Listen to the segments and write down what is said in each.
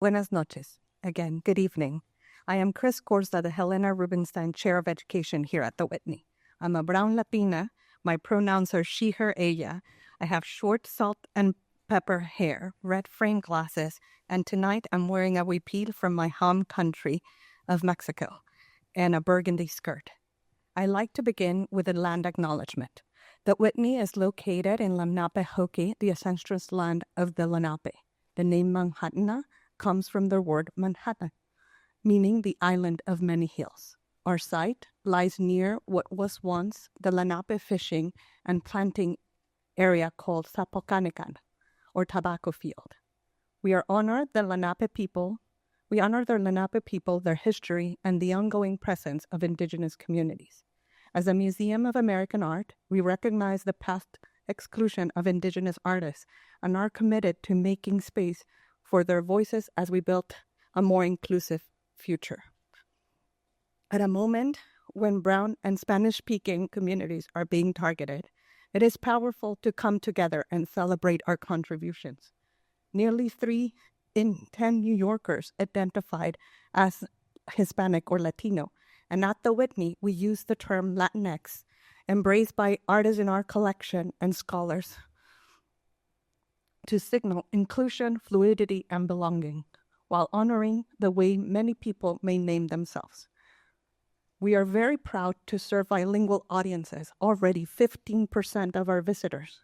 Buenas noches. Again, good evening. I am Chris Corza, the Helena Rubinstein Chair of Education here at the Whitney. I'm a brown Latina. My pronouns are she, her, ella. I have short salt and pepper hair, red frame glasses, and tonight I'm wearing a huipil from my home country of Mexico and a burgundy skirt. I like to begin with a land acknowledgement. The Whitney is located in Lenape Hoki, the ancestral land of the Lenape. The name Manhattan comes from the word Manhattan, meaning the island of many hills. Our site lies near what was once the Lenape fishing and planting area called Zapocanican, or tobacco field. We honor the Lenape people, their history, and the ongoing presence of indigenous communities. As a museum of American art, we recognize the past exclusion of indigenous artists and are committed to making space for their voices as we build a more inclusive future. At a moment when Brown and Spanish-speaking communities are being targeted, it is powerful to come together and celebrate our contributions. Nearly 3 in 10 New Yorkers identified as Hispanic or Latino, and at the Whitney, we use the term Latinx, embraced by artists in our collection and scholars, to signal inclusion, fluidity, and belonging, while honoring the way many people may name themselves. We are very proud to serve bilingual audiences, already 15% of our visitors,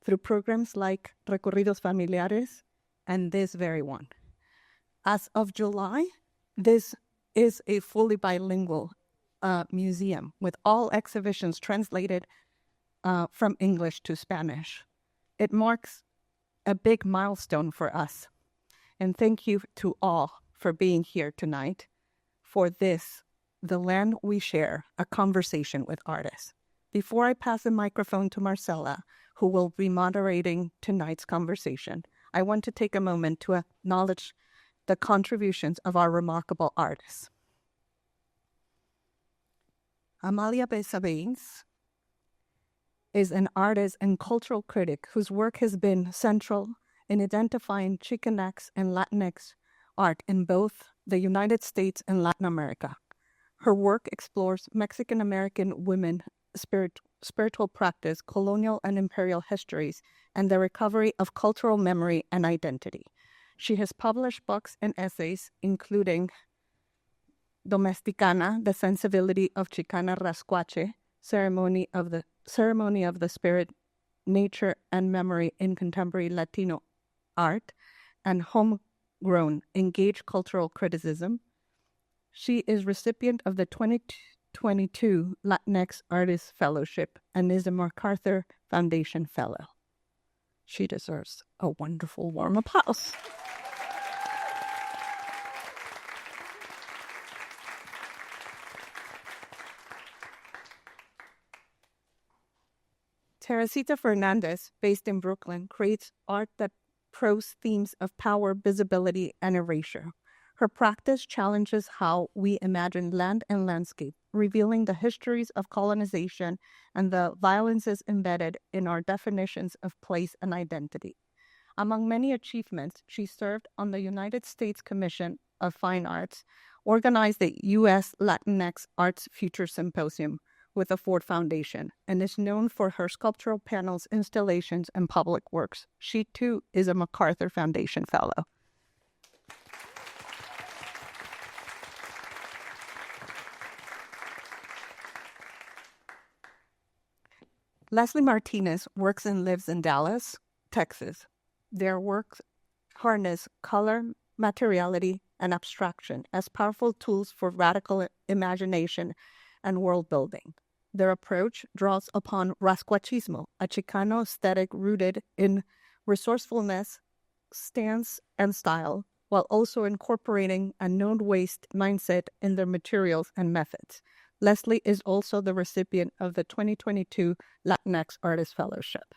through programs like Recorridos Familiares and this very one. As of July, this is a fully bilingual museum with all exhibitions translated from English to Spanish. It marks a big milestone for us. And thank you to all for being here tonight for this, The Land We Share, a conversation with artists. Before I pass the microphone to Marcela, who will be moderating tonight's conversation, I want to take a moment to acknowledge the contributions of our remarkable artists. Amalia Mesa-Bains is an artist and cultural critic whose work has been central in identifying Chicanx and Latinx art in both the United States and Latin America. Her work explores Mexican-American women spiritual practice, colonial and imperial histories, and the recovery of cultural memory and identity. She has published books and essays, including Domesticana, The Sensibility of Chicana Rasquache, Ceremony of the Spirit, Nature and Memory in Contemporary Latino Art, and Homegrown, Engaged Cultural Criticism. She is recipient of the 2022 Latinx Artist Fellowship and is a MacArthur Foundation Fellow. She deserves a wonderful warm applause. Teresita Fernandez, based in Brooklyn, creates art that probes themes of power, visibility, and erasure. Her practice challenges how we imagine land and landscape, revealing the histories of colonization and the violences embedded in our definitions of place and identity. Among many achievements, she served on the United States Commission of Fine Arts, organized the U.S. Latinx Arts Future Symposium with the Ford Foundation, and is known for her sculptural panels, installations, and public works. She, too, is a MacArthur Foundation Fellow. Leslie Martinez works and lives in Dallas, Texas. Their works harness color, materiality, and abstraction as powerful tools for radical imagination and world building. Their approach draws upon Rasquachismo, a Chicano aesthetic rooted in resourcefulness, stance, and style, while also incorporating a no-waste mindset in their materials and methods. Leslie is also the recipient of the 2022 Latinx Artist Fellowship.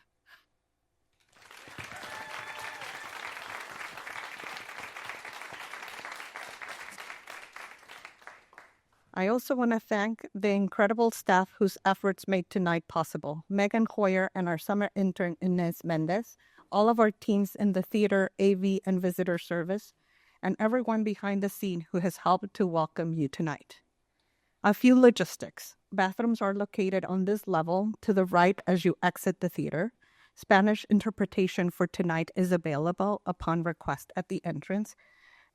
I also want to thank the incredible staff whose efforts made tonight possible. Megan Hoyer and our summer intern, Inez Mendez, all of our teams in the theater, AV, and visitor service, and everyone behind the scene who has helped to welcome you tonight. A few logistics. Bathrooms are located on this level to the right as you exit the theater. Spanish interpretation for tonight is available upon request at the entrance.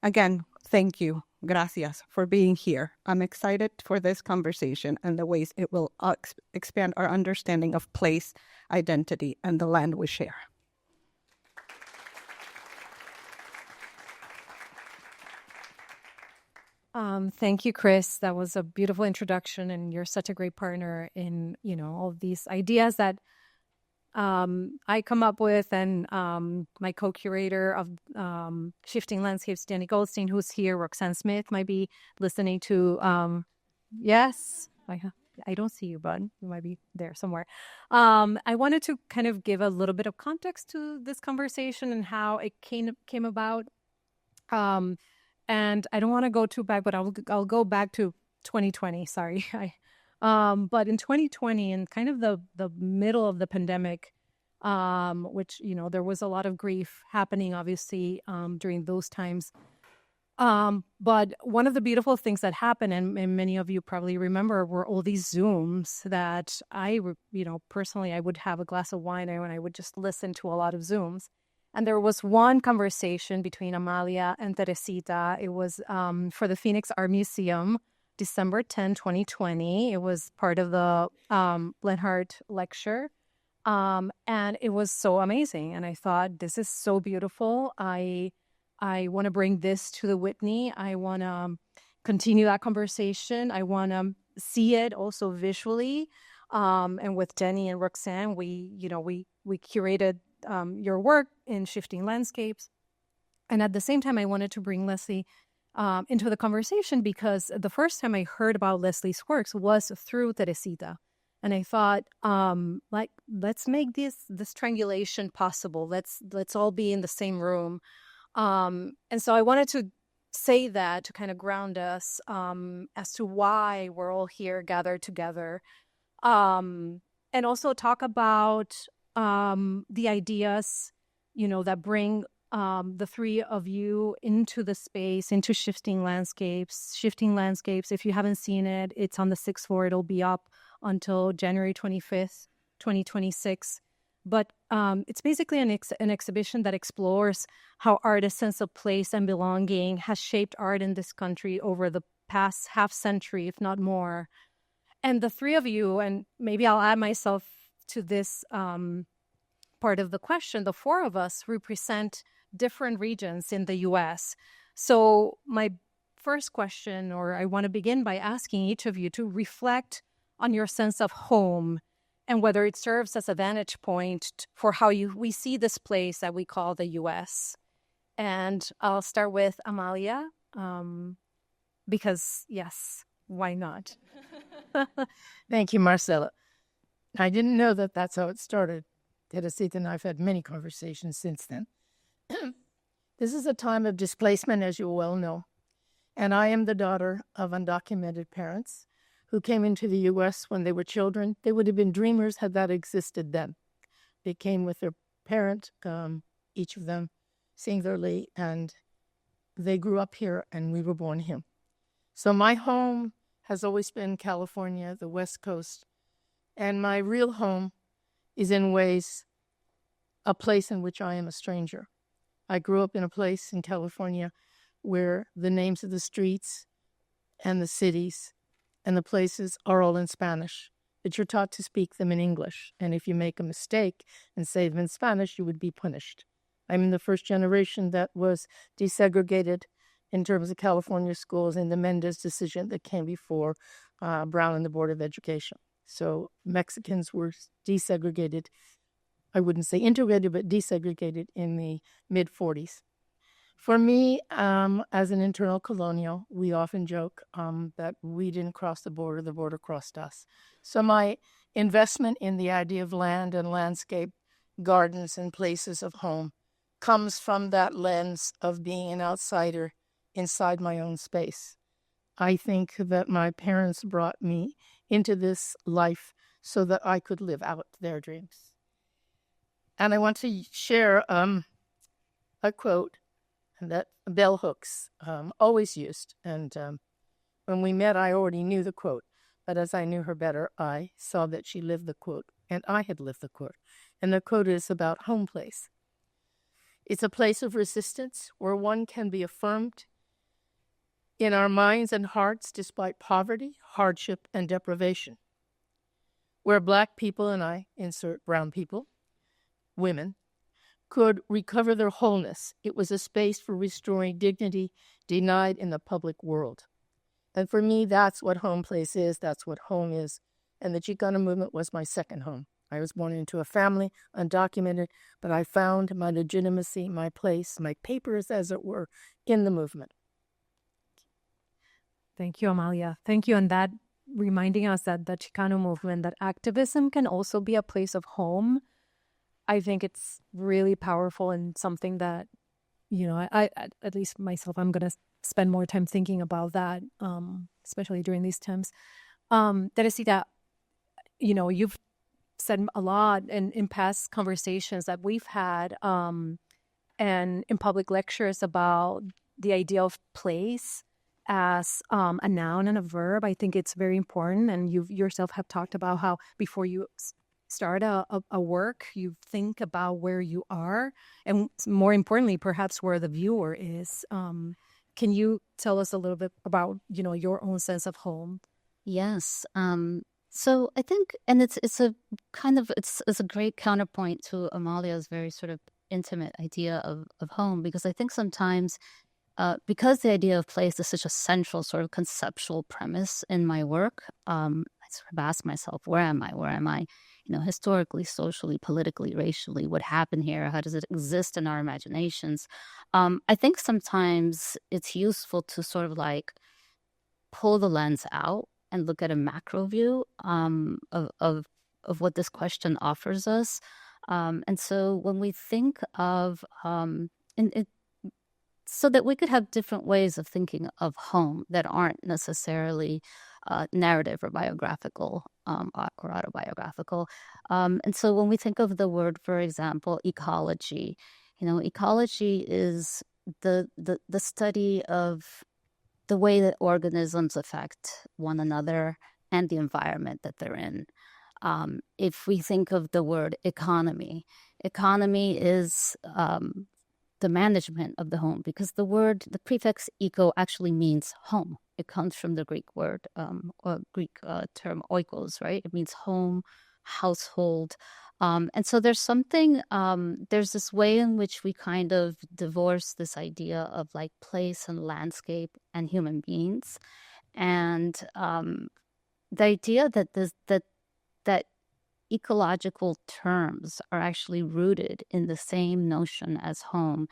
Again, thank you, gracias, for being here. I'm excited for this conversation and the ways it will expand our understanding of place, identity, and the land we share. Thank you, Chris. That was a beautiful introduction, and you're such a great partner in, all of these ideas that I come up with, and my co-curator of Shifting Landscapes, Danny Goldstein, who's here, Roxanne Smith, might be listening to, yes, I don't see you, bud. You might be there somewhere. I wanted to kind of give a little bit of context to this conversation and how it came about. And I don't want to go too back, but I'll go back to 2020. Sorry. But in 2020, in kind of the middle of the pandemic, which, there was a lot of grief happening, obviously, during those times. But one of the beautiful things that happened, and many of you probably remember, were all these Zooms that personally, I would have a glass of wine and I would just listen to a lot of Zooms. And there was one conversation between Amalia and Teresita. It was for the Phoenix Art Museum, December 10, 2020. It was part of the Lenhart lecture. And it was so amazing. And I thought, this is so beautiful. I want to bring this to the Whitney. I want to continue that conversation. I want to see it also visually. And with Jenny and Roxanne, we curated your work in Shifting Landscapes. And at the same time, I wanted to bring Leslie into the conversation because the first time I heard about Leslie's works was through Teresita. And I thought, let's make this triangulation possible. Let's all be in the same room. And so I wanted to say that to kind of ground us as to why we're all here gathered together. And also talk about the ideas, that bring the three of you into the space, into Shifting Landscapes. Shifting Landscapes, if you haven't seen it, it's on the 6th floor. It'll be up until January 25th, 2026. But it's basically an exhibition that explores how artists' sense of place and belonging has shaped art in this country over the past half century, if not more. And the three of you, and maybe I'll add myself to this part of the question, the four of us represent different regions in the U.S. So my first question, or I want to begin by asking each of you to reflect on your sense of home and whether it serves as a vantage point for how we see this place that we call the U.S. And I'll start with Amalia, because, yes, why not? Thank you, Marcela. I didn't know that that's how it started. Teresita and I have had many conversations since then. This is a time of displacement, as you well know. And I am the daughter of undocumented parents who came into the U.S. when they were children. They would have been dreamers had that existed then. They came with their parent, each of them singularly, and they grew up here and we were born here. So my home has always been California, the West Coast. And my real home is in ways a place in which I am a stranger. I grew up in a place in California where the names of the streets and the cities and the places are all in Spanish, but you're taught to speak them in English. And if you make a mistake and say them in Spanish, you would be punished. I'm in the first generation that was desegregated in terms of California schools in the Mendez decision that came before Brown and the Board of Education. So Mexicans were desegregated. I wouldn't say integrated, but desegregated in the mid-40s. For me, as an internal colonial, we often joke that we didn't cross the border crossed us. So my investment in the idea of land and landscape, gardens and places of home comes from that lens of being an outsider inside my own space. I think that my parents brought me into this life so that I could live out their dreams. And I want to share a quote and that bell hooks, always used. And when we met, I already knew the quote. But as I knew her better, I saw that she lived the quote, and I had lived the quote. And the quote is about home place. It's a place of resistance where one can be affirmed in our minds and hearts despite poverty, hardship, and deprivation. Where Black people, and I insert brown people, women, could recover their wholeness. It was a space for restoring dignity denied in the public world. And for me, that's what home place is. That's what home is. And the Chicana movement was my second home. I was born into a family, undocumented, but I found my legitimacy, my place, my papers, as it were, in the movement. Thank you, Amalia. Thank you. And that reminding us that the Chicano movement, that activism can also be a place of home. I think it's really powerful and something that, I at least myself, I'm going to spend more time thinking about that, especially during these times. Teresita, you've said a lot in past conversations that we've had and in public lectures about the idea of place as a noun and a verb. I think it's very important. And you yourself have talked about how before you start a work, you think about where you are and more importantly, perhaps where the viewer is. Can you tell us a little bit about, your own sense of home? Yes. So I think, and it's a great counterpoint to Amalia's very sort of intimate idea of home, because I think sometimes because the idea of place is such a central sort of conceptual premise in my work, I sort of ask myself, where am I? Where am I? Historically, socially, politically, racially, what happened here? How does it exist in our imaginations? I think sometimes it's useful to sort of like pull the lens out and look at a macro view of what this question offers us. And so when we think of, so that we could have different ways of thinking of home that aren't necessarily narrative or biographical or autobiographical. And so when we think of the word, for example, ecology, ecology is the study of the way that organisms affect one another and the environment that they're in. If we think of the word economy is the management of the home, because the prefix eco actually means home. It comes from the Greek word, or Greek term oikos, right? It means home, household. And so there's something, there's this way in which we kind of divorce this idea of like place and landscape and human beings. And the idea that ecological terms are actually rooted in the same notion as home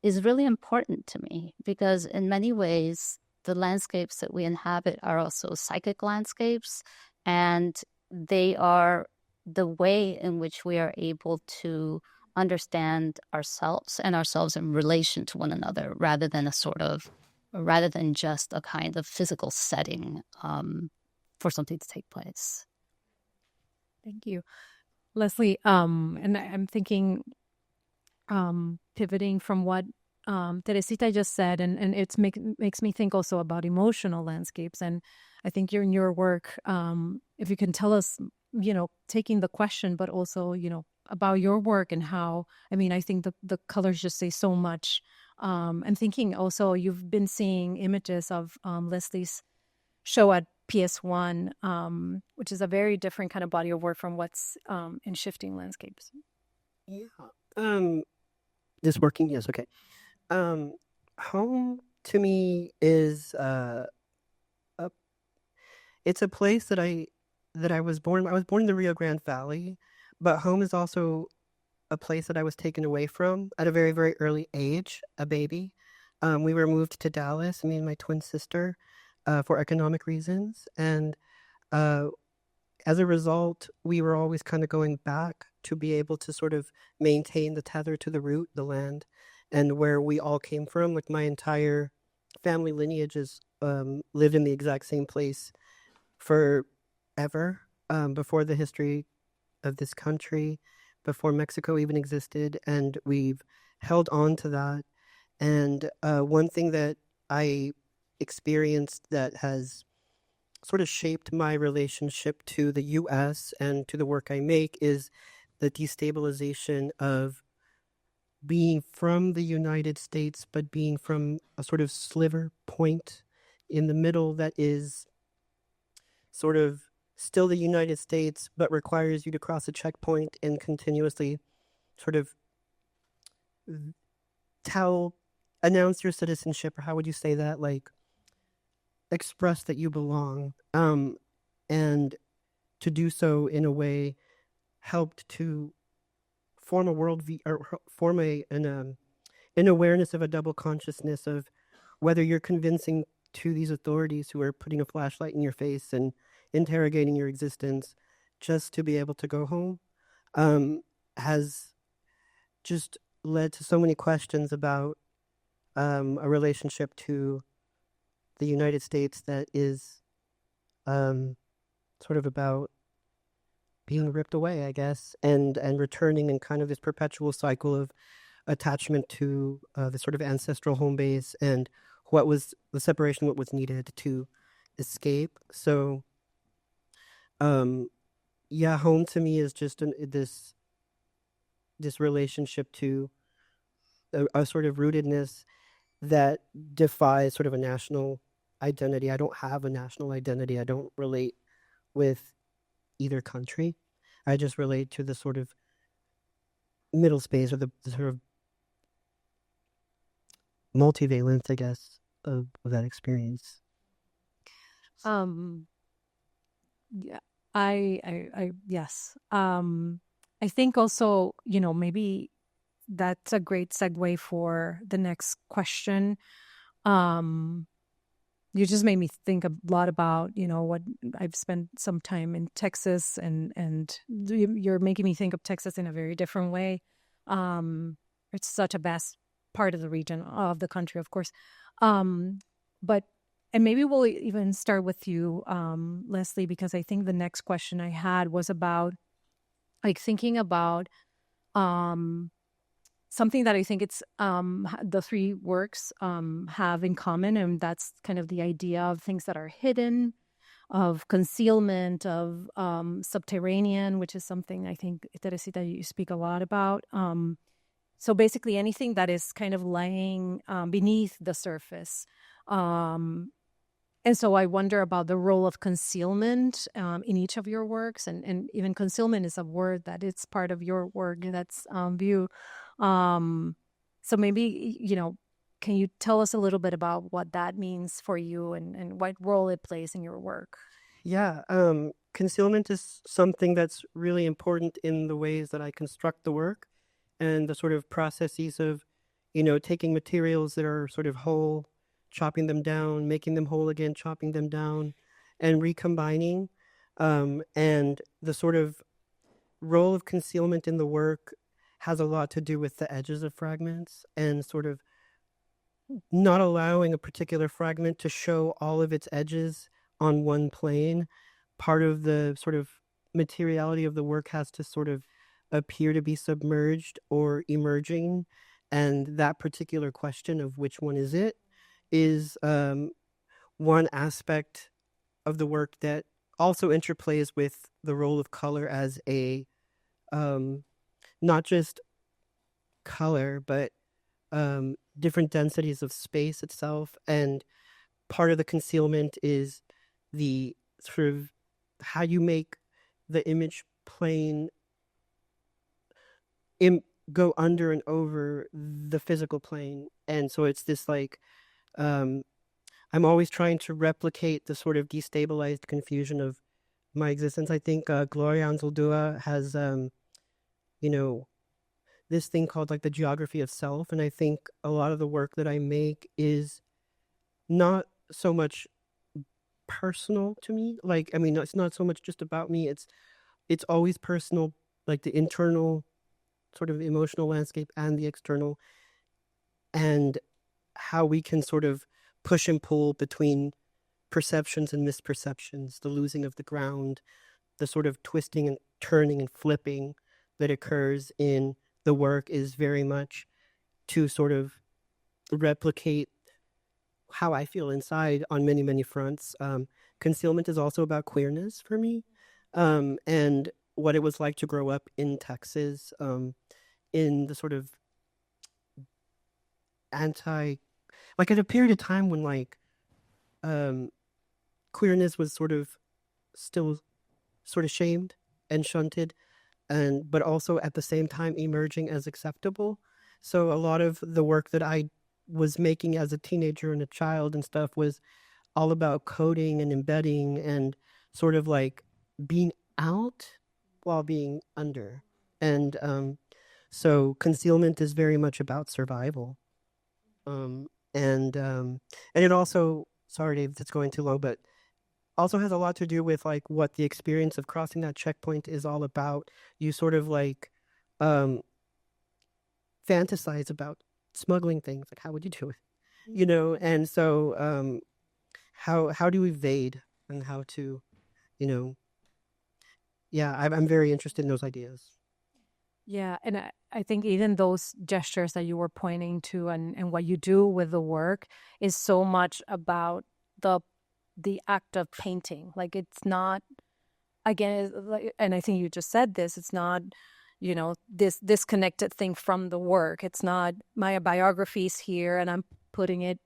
is really important to me, because in many ways, the landscapes that we inhabit are also psychic landscapes, and they are the way in which we are able to understand ourselves and ourselves in relation to one another, rather than just a kind of physical setting for something to take place. Thank you, Leslie. And I'm thinking, pivoting from what Teresita just said, and it makes me think also about emotional landscapes. And I think in your work, if you can tell us, taking the question, but also, about your work and how, I think the colors just say so much. I'm thinking also you've been seeing images of Leslie's show at PS1, which is a very different kind of body of work from what's in Shifting Landscapes. Yeah. This working? Yes. Okay. Home to me is it's a place that I was born. I was born in the Rio Grande Valley, but home is also a place that I was taken away from at a very, very early age, a baby. We were moved to Dallas, me and my twin sister, for economic reasons. And as a result, we were always kind of going back to be able to sort of maintain the tether to the root, the land, and where we all came from. Like my entire family lineage is lived in the exact same place forever, before the history of this country, before Mexico even existed. And we've held on to that. And one thing that I experienced that has sort of shaped my relationship to the U.S. and to the work I make is the destabilization of being from the United States, but being from a sort of sliver point in the middle that is sort of still the United States, but requires you to cross a checkpoint and continuously sort of announce your citizenship, or how would you say that? Like, express that you belong. And to do so in a way helped to form a worldview, or form an awareness of a double consciousness of whether you're convincing to these authorities who are putting a flashlight in your face and interrogating your existence just to be able to go home, has just led to so many questions about a relationship to the United States that is sort of about being ripped away, I guess, and returning in kind of this perpetual cycle of attachment to the sort of ancestral home base and what was the separation, what was needed to escape. So, yeah, home to me is just this relationship to a sort of rootedness that defies sort of a national identity. I don't have a national identity. I don't relate with either country. I just relate to the sort of middle space, or the sort of multivalence, I guess, of that experience. Yeah, I yes. I think also, maybe that's a great segue for the next question. You just made me think a lot about, what I've spent some time in Texas, and you're making me think of Texas in a very different way. It's such a vast part of the region, of the country, of course. But and maybe we'll even start with you, Leslie, because I think the next question I had was about, like, thinking about something that I think it's the three works have in common, and that's kind of the idea of things that are hidden, of concealment, of subterranean, which is something I think, Teresita, you speak a lot about. So basically anything that is kind of laying beneath the surface. And so I wonder about the role of concealment in each of your works, and even concealment is a word that it's part of your work that's view. So maybe, can you tell us a little bit about what that means for you, and what role it plays in your work? Yeah, concealment is something that's really important in the ways that I construct the work, and the sort of processes of, taking materials that are sort of whole, chopping them down, making them whole again, chopping them down, and recombining. And the sort of role of concealment in the work has a lot to do with the edges of fragments, and sort of not allowing a particular fragment to show all of its edges on one plane. Part of the sort of materiality of the work has to sort of appear to be submerged or emerging, and that particular question of which one is it is one aspect of the work that also interplays with the role of color as a not just color, but different densities of space itself. And part of the concealment is the sort of how you make the image plane go under and over the physical plane. And so it's this like, I'm always trying to replicate the sort of destabilized confusion of my existence. I think Gloria Anzaldúa has, this thing called like the geography of self. And I think a lot of the work that I make is not so much personal to me. Like, I mean, it's not so much just about me. It's always personal, like the internal sort of emotional landscape and the external, and how we can sort of push and pull between perceptions and misperceptions, the losing of the ground, the sort of twisting and turning and flipping that occurs in the work is very much to sort of replicate how I feel inside on many, many fronts. Concealment is also about queerness for me, and what it was like to grow up in Texas, in the sort of like at a period of time when like queerness was sort of still sort of shamed and shunted, but also at the same time emerging as acceptable. So a lot of the work that I was making as a teenager and a child and stuff was all about coding and embedding and sort of like being out while being under. And so concealment is very much about survival. And it also, sorry Dave, that's going too long, but also has a lot to do with like what the experience of crossing that checkpoint is all about. You sort of like fantasize about smuggling things, like how would you do it, you know? And so how do we evade and how to, you know, yeah, I'm very interested in those ideas. Yeah, and I think even those gestures that you were pointing to and what you do with the work is so much about the act of painting. Like it's not, again, and I think you just said this, it's not, you know, this disconnected thing from the work. It's not my biography's here and I'm putting it,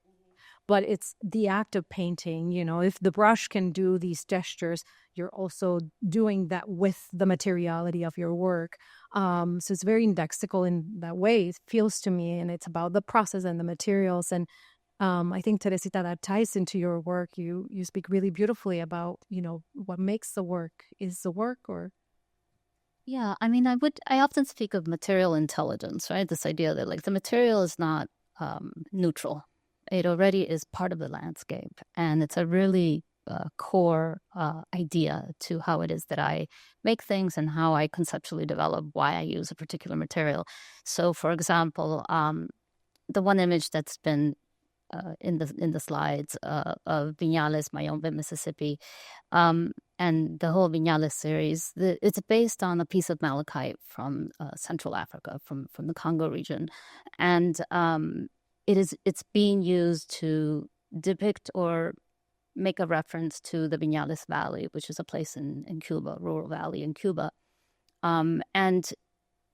but it's the act of painting. You know, if the brush can do these gestures, you're also doing that with the materiality of your work. So it's very indexical in that way, it feels to me, and it's about the process and the materials. And I think, Teresita, that ties into your work. You speak really beautifully about, you know, what makes the work. Is the work or... Yeah, I mean, I often speak of material intelligence, right? This idea that like the material is not neutral. It already is part of the landscape. And it's a really core idea to how it is that I make things and how I conceptually develop why I use a particular material. So, for example, the one image that's been in the slides of Viñales, Mayombe, Mississippi, and the whole Viñales series, it's based on a piece of malachite from Central Africa, from the Congo region, and it's being used to depict or make a reference to the Viñales Valley, which is a place in Cuba, rural valley in Cuba, and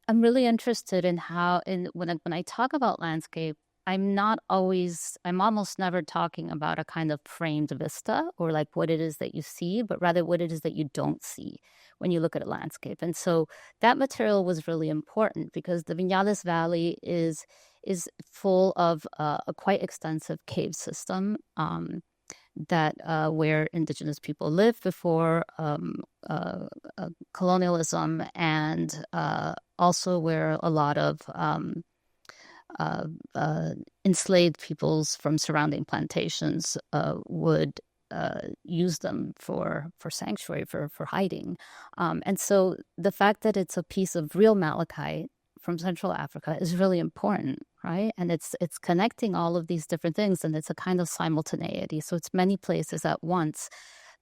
I'm really interested in how, when I talk about landscape, I'm almost never talking about a kind of framed vista or like what it is that you see, but rather what it is that you don't see when you look at a landscape. And so that material was really important because the Viñales Valley is full of a quite extensive cave system that where indigenous people lived before colonialism, and also where a lot of enslaved peoples from surrounding plantations would use them for sanctuary, for hiding. And so the fact that it's a piece of real malachite from Central Africa is really important, right? And it's connecting all of these different things, and it's a kind of simultaneity. So it's many places at once.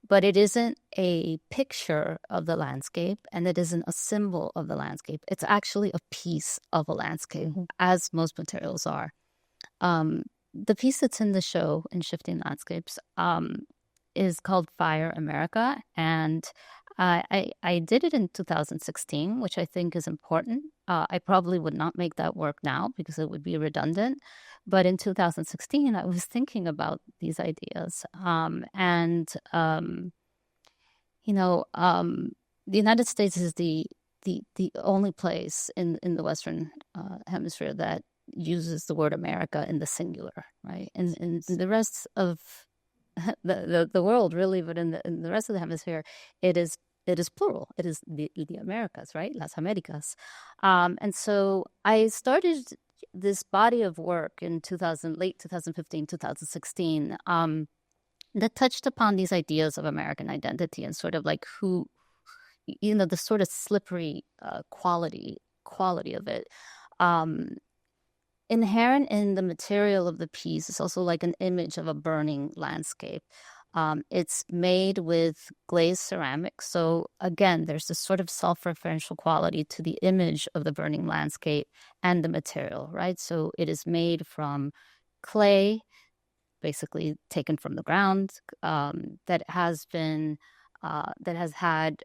But it isn't a picture of the landscape, and it isn't a symbol of the landscape. It's actually a piece of a landscape, as most materials are. The piece that's in the show, in Shifting Landscapes, is called Fire America, and I did it in 2016, which I think is important. I probably would not make that work now because it would be redundant. But in 2016, I was thinking about these ideas. The United States is the only place in the Western hemisphere that uses the word America in the singular, right? And in the rest of the world, really, but in the rest of the hemisphere, it is plural. It is the Americas, right? Las Americas. And so I started this body of work in late 2015, 2016, that touched upon these ideas of American identity and sort of like who, you know, the sort of slippery quality of it. Inherent in the material of the piece is also like an image of a burning landscape. It's made with glazed ceramic. So again, there's this sort of self-referential quality to the image of the burning landscape and the material, right? So it is made from clay, basically taken from the ground, that has had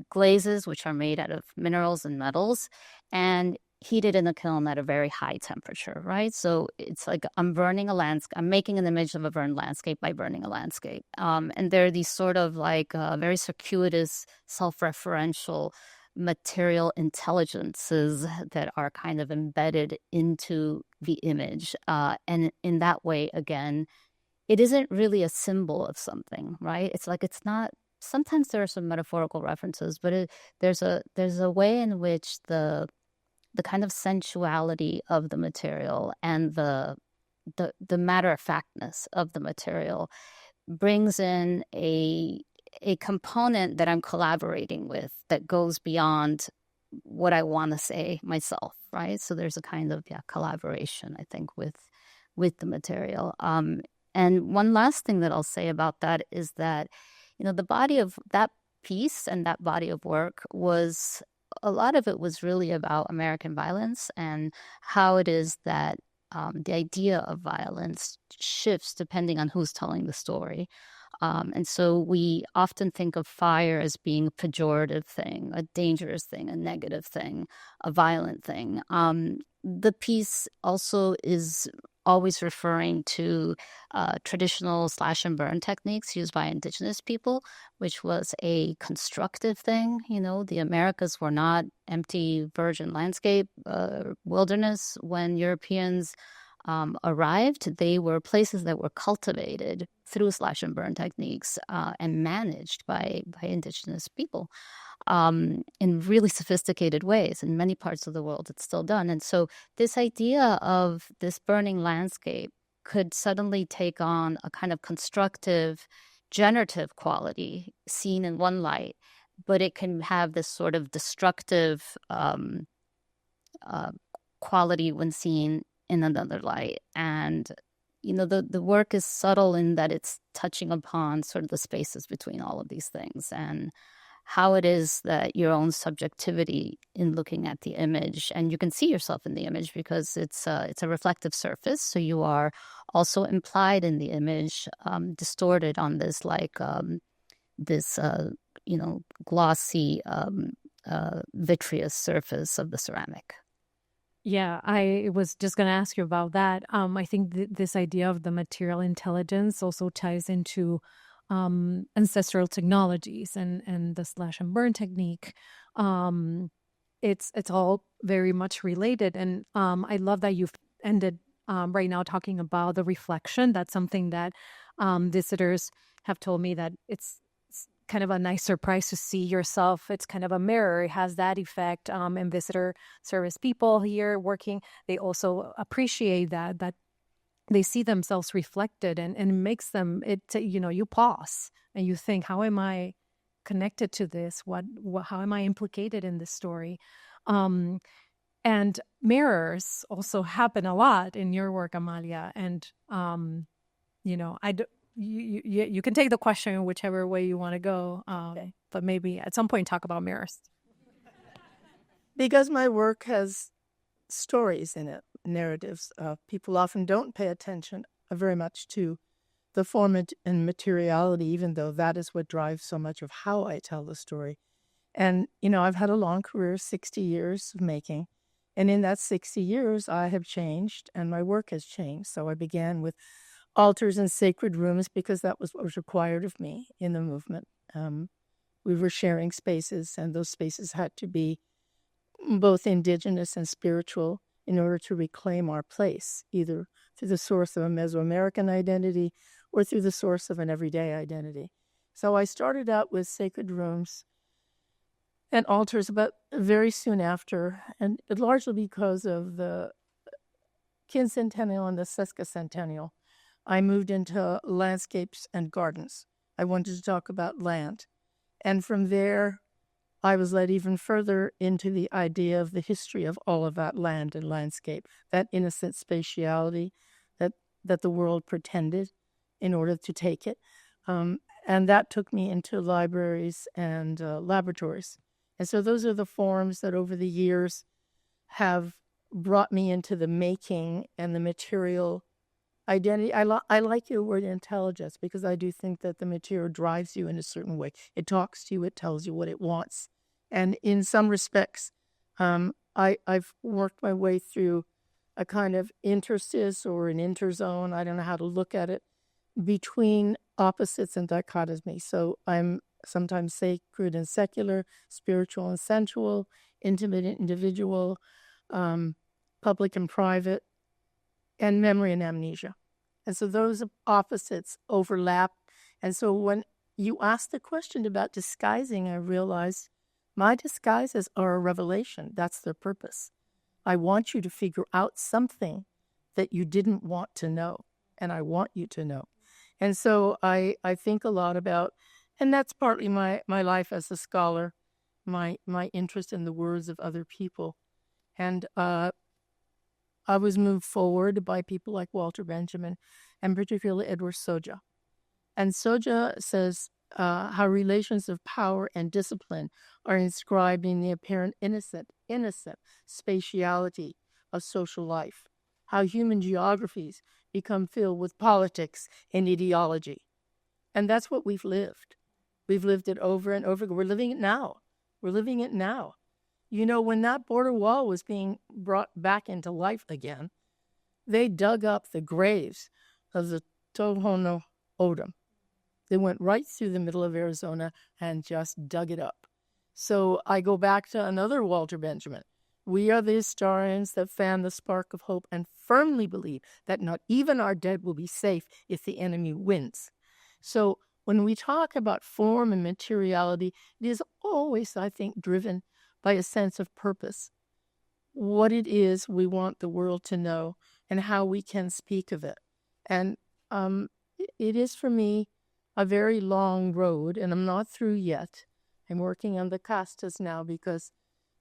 glazes, which are made out of minerals and metals, and heated in a kiln at a very high temperature, right? So it's like I'm burning a landscape. I'm making an image of a burned landscape by burning a landscape. And there are these sort of like very circuitous, self-referential material intelligences that are kind of embedded into the image. And in that way, again, it isn't really a symbol of something, right? It's like it's not. Sometimes there are some metaphorical references, but there's a way in which the kind of sensuality of the material and the matter-of-factness of the material brings in a component that I'm collaborating with that goes beyond what I want to say myself, right? So there's a kind of collaboration, I think, with the material. And one last thing that I'll say about that is that, the body of that piece and that body of work was, a lot of it was really about American violence and how it is that the idea of violence shifts depending on who's telling the story. And so we often think of fire as being a pejorative thing, a dangerous thing, a negative thing, a violent thing. The piece also is always referring to traditional slash and burn techniques used by indigenous people, which was a constructive thing. The Americas were not empty virgin landscape wilderness when Europeans arrived. They were places that were cultivated through slash and burn techniques and managed by indigenous people in really sophisticated ways. In many parts of the world, it's still done. And so this idea of this burning landscape could suddenly take on a kind of constructive, generative quality seen in one light, but it can have this sort of destructive quality when seen in another light. And the work is subtle in that it's touching upon sort of the spaces between all of these things and how it is that your own subjectivity in looking at the image, and you can see yourself in the image because it's a reflective surface, so you are also implied in the image, distorted on this glossy vitreous surface of the ceramic. Yeah, I was just going to ask you about that. I think this idea of the material intelligence also ties into ancestral technologies and the slash and burn technique. It's all very much related. And I love that you've ended right now talking about the reflection. That's something that visitors have told me that it's kind of a nice surprise to see yourself. It's kind of a mirror. It has that effect. And visitor service people here working, they also appreciate that they see themselves reflected, and it makes them, you pause and you think, how am I connected to this? How am I implicated in this story? And mirrors also happen a lot in your work, Amalia. And, you can take the question whichever way you want to go, okay. But maybe at some point talk about mirrors. Because my work has stories in it, narratives. People often don't pay attention very much to the form and materiality, even though that is what drives so much of how I tell the story. And, I've had a long career, 60 years of making. And in that 60 years, I have changed and my work has changed. So I began with altars and sacred rooms because that was what was required of me in the movement. We were sharing spaces, and those spaces had to be both indigenous and spiritual in order to reclaim our place, either through the source of a Mesoamerican identity or through the source of an everyday identity. So I started out with sacred rooms and altars, but very soon after, and largely because of the quincentennial and the sesquicentennial, I moved into landscapes and gardens. I wanted to talk about land. And from there, I was led even further into the idea of the history of all of that land and landscape, that innocent spatiality that the world pretended in order to take it. And that took me into libraries and laboratories. And so those are the forms that over the years have brought me into the making and the material identity. I like your word intelligence, because I do think that the material drives you in a certain way. It talks to you. It tells you what it wants. And in some respects, I've worked my way through a kind of interstice or an interzone, I don't know how to look at it, between opposites and dichotomy. So I'm sometimes sacred and secular, spiritual and sensual, intimate and individual, public and private, and memory and amnesia. And so those opposites overlap. And so when you asked the question about disguising, I realized my disguises are a revelation. That's their purpose. I want you to figure out something that you didn't want to know, and I want you to know. And so I think a lot about, and that's partly my life as a scholar, my interest in the words of other people. And I was moved forward by people like Walter Benjamin, and particularly Edward Soja. And Soja says how relations of power and discipline are inscribed in the apparent innocent spatiality of social life, how human geographies become filled with politics and ideology. And that's what we've lived. We've lived it over and over again. We're living it now. We're living it now. You know, when that border wall was being brought back into life again, they dug up the graves of the Tohono O'odham. They went right through the middle of Arizona and just dug it up. So I go back to another Walter Benjamin. We are the historians that fan the spark of hope and firmly believe that not even our dead will be safe if the enemy wins. So when we talk about form and materiality, it is always, I think, driven by a sense of purpose. What it is we want the world to know and how we can speak of it. And it is, for me, a very long road, and I'm not through yet. I'm working on the castas now because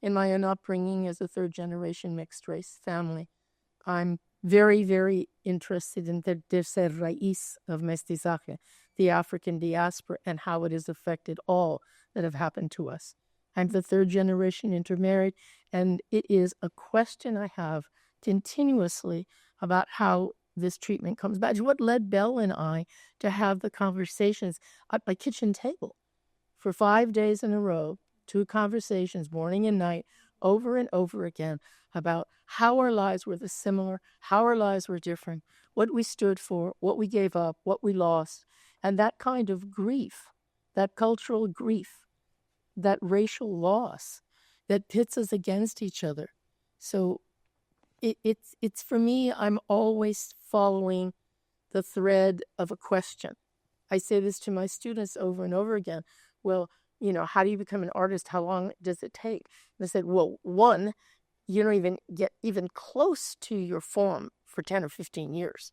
in my own upbringing as a third-generation mixed-race family, I'm very, very interested in the tercer raíz of mestizaje, the African diaspora, and how it has affected all that have happened to us. I'm the third generation intermarried, and it is a question I have continuously about how this treatment comes back. What led Belle and I to have the conversations at my kitchen table for 5 days in a row, 2 conversations, morning and night, over and over again, about how our lives were similar, how our lives were different, what we stood for, what we gave up, what we lost, and that kind of grief, that cultural grief, that racial loss that pits us against each other. So it's for me, I'm always following the thread of a question. I say this to my students over and over again. Well, you know, how do you become an artist? How long does it take? And I said, well, one, you don't even get even close to your form for 10 or 15 years.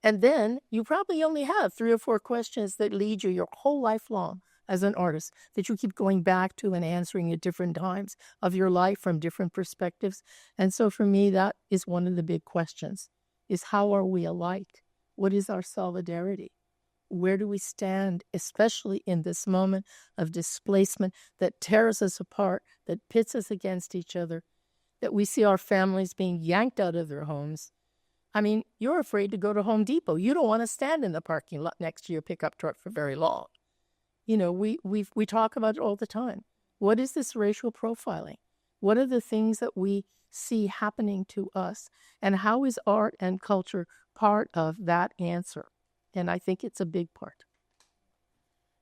And then you probably only have 3 or 4 questions that lead you your whole life long as an artist, that you keep going back to and answering at different times of your life from different perspectives. And so for me, that is one of the big questions, is how are we alike? What is our solidarity? Where do we stand, especially in this moment of displacement that tears us apart, that pits us against each other, that we see our families being yanked out of their homes? I mean, you're afraid to go to Home Depot. You don't want to stand in the parking lot next to your pickup truck for very long. You know, we talk about it all the time. What is this racial profiling? What are the things that we see happening to us? And how is art and culture part of that answer? And I think it's a big part.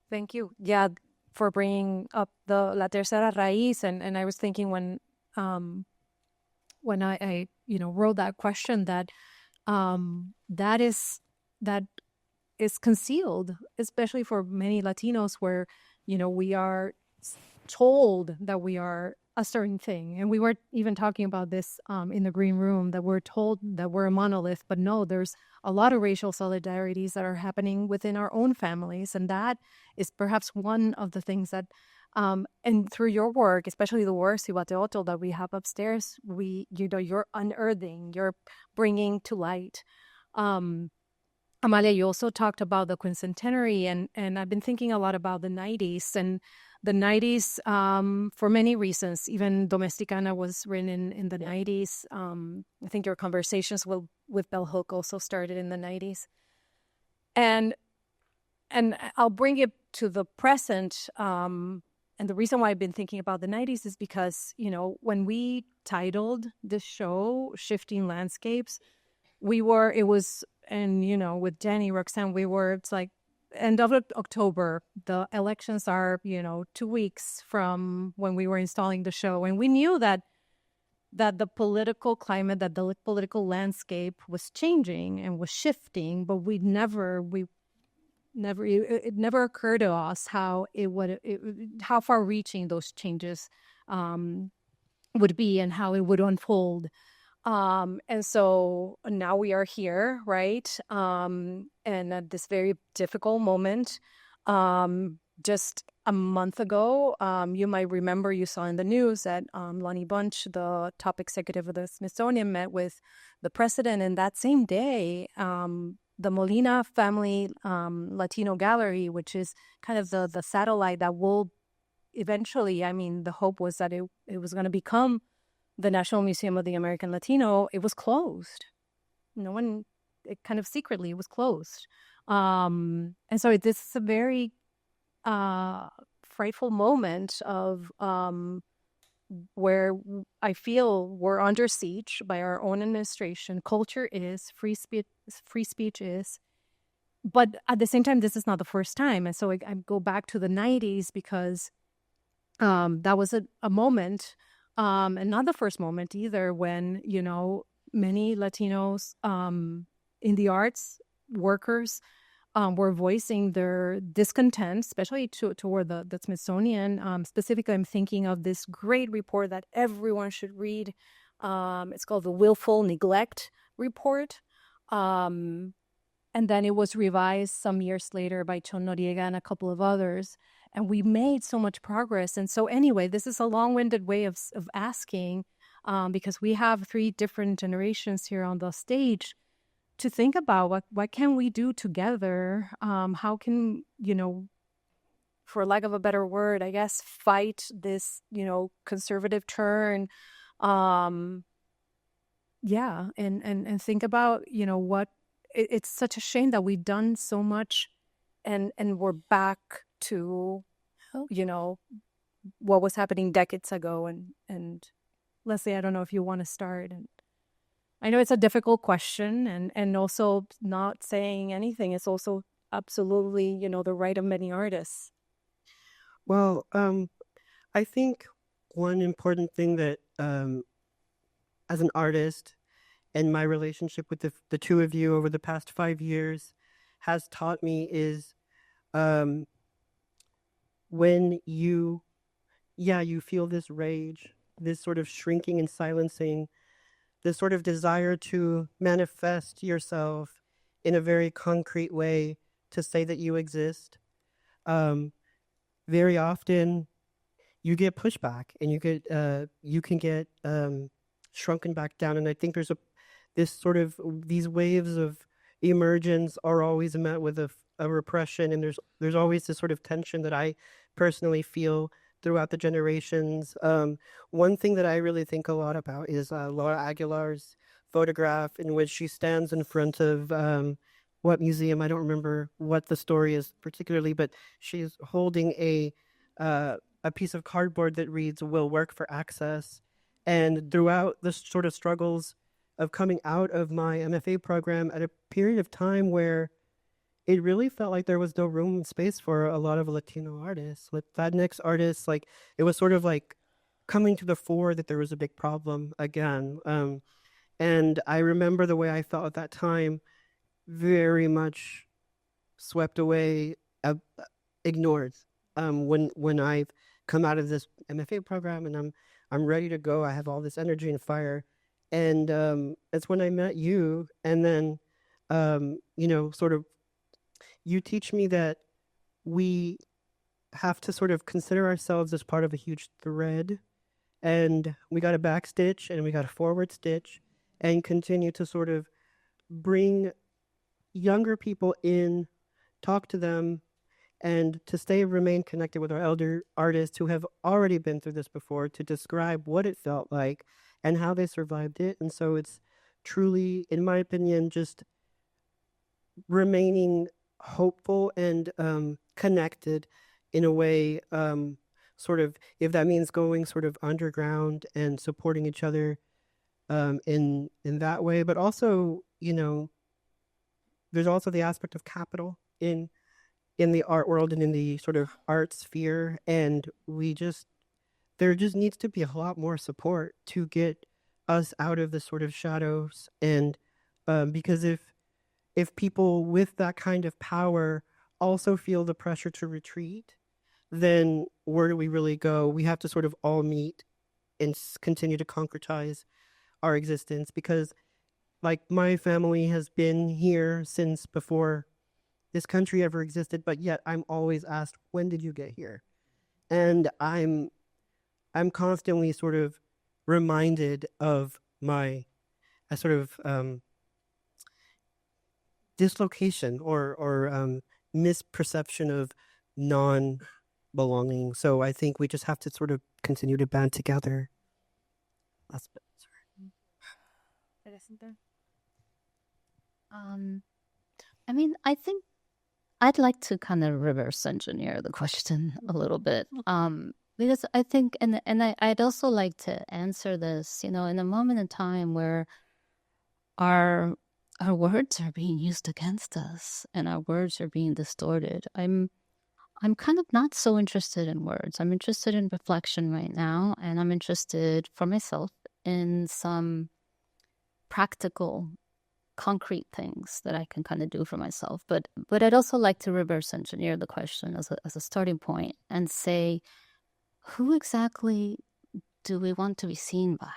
Thank you. Yeah, for bringing up the La Tercera Raíz. And I was thinking when I wrote that question that that is concealed, especially for many Latinos, where, you know, we are told that we are a certain thing. And we were even talking about this in the green room, that we're told that we're a monolith, but no, there's a lot of racial solidarities that are happening within our own families. And that is perhaps one of the things that, and through your work, especially the work Cihuateotl that we have upstairs, you're unearthing, you're bringing to light. Amalia, you also talked about the quincentenary, and I've been thinking a lot about the 90s and the 90s, for many reasons. Even Domesticana was written in the 90s. I think your conversations with Bell Hook also started in the 90s. And I'll bring it to the present. And the reason why I've been thinking about the 90s is because, when we titled the show Shifting Landscapes, with Jenny, Roxanne, it's like end of October. The elections are, 2 weeks from when we were installing the show. And we knew that the political climate, that the political landscape was changing and was shifting, but it never occurred to us how how far-reaching those changes would be and how it would unfold. And so now we are here, right? And at this very difficult moment, just a month ago, you might remember, you saw in the news that Lonnie Bunch, the top executive of the Smithsonian, met with the president. And that same day, the Molina Family Latino Gallery, which is kind of the satellite that will eventually, the hope was that it was going to become the National Museum of the American Latino, it was closed. It kind of secretly was closed. And so this is a very frightful moment of where I feel we're under siege by our own administration. Culture is, free speech is. But at the same time, this is not the first time. And so I go back to the 90s because that was a moment, and not the first moment either, when, many Latinos in the arts, workers, were voicing their discontent, especially toward the Smithsonian. Specifically, I'm thinking of this great report that everyone should read. It's called the Willful Neglect Report. And then it was revised some years later by Chon Noriega and a couple of others. And we made so much progress. And so anyway, this is a long-winded way of asking, because we have 3 different generations here on the stage, to think about what can we do together? How can, for lack of a better word, I guess, fight this, conservative turn? And think about, what it's such a shame that we've done so much and we're back to, what was happening decades ago. And Leslie, I don't know if you want to start. And I know it's a difficult question, and also not saying anything is also absolutely, the right of many artists. Well, I think one important thing that, as an artist, and my relationship with the two of you over the past 5 years has taught me is, when you feel this rage, this sort of shrinking and silencing, this sort of desire to manifest yourself in a very concrete way, to say that you exist. Very often you get pushback, and you can get shrunken back down. And I think there's these waves of emergence are always met with a repression, and there's always this sort of tension that I personally feel throughout the generations. One thing that I really think a lot about is Laura Aguilar's photograph, in which she stands in front of what museum, I don't remember what the story is particularly, but she's holding a piece of cardboard that reads "Will work for access." And throughout the sort of struggles of coming out of my MFA program, at a period of time where it really felt like there was no room and space for a lot of Latino artists, Latinx artists, like it was sort of like coming to the fore that there was a big problem again. And I remember the way I felt at that time, very much swept away, ignored. When I've come out of this MFA program and I'm ready to go, I have all this energy and fire, and it's when I met you, and then sort of you teach me that we have to sort of consider ourselves as part of a huge thread, and we got a back stitch and we got a forward stitch, and continue to sort of bring younger people in, talk to them, and to remain connected with our elder artists who have already been through this before to describe what it felt like and how they survived it. And so it's truly, in my opinion, just remaining hopeful and connected in a way, sort of, if that means going sort of underground and supporting each other in that way. But also, there's also the aspect of capital in the art world and in the sort of art sphere, and there just needs to be a lot more support to get us out of the sort of shadows. And because if people with that kind of power also feel the pressure to retreat, then where do we really go? We have to sort of all meet and continue to concretize our existence, because like my family has been here since before this country ever existed, but yet I'm always asked, when did you get here? And I'm constantly sort of reminded of my sort of dislocation or misperception of non-belonging. So I think we just have to sort of continue to band together. Last bit, sorry. I mean, I think I'd like to kind of reverse engineer the question a little bit, because I think, and I'd also like to answer this, in a moment in time where our words are being used against us and our words are being distorted. I'm kind of not so interested in words. I'm interested in reflection right now, and I'm interested for myself in some practical, concrete things that I can kind of do for myself. But I'd also like to reverse engineer the question as a starting point and say, who exactly do we want to be seen by?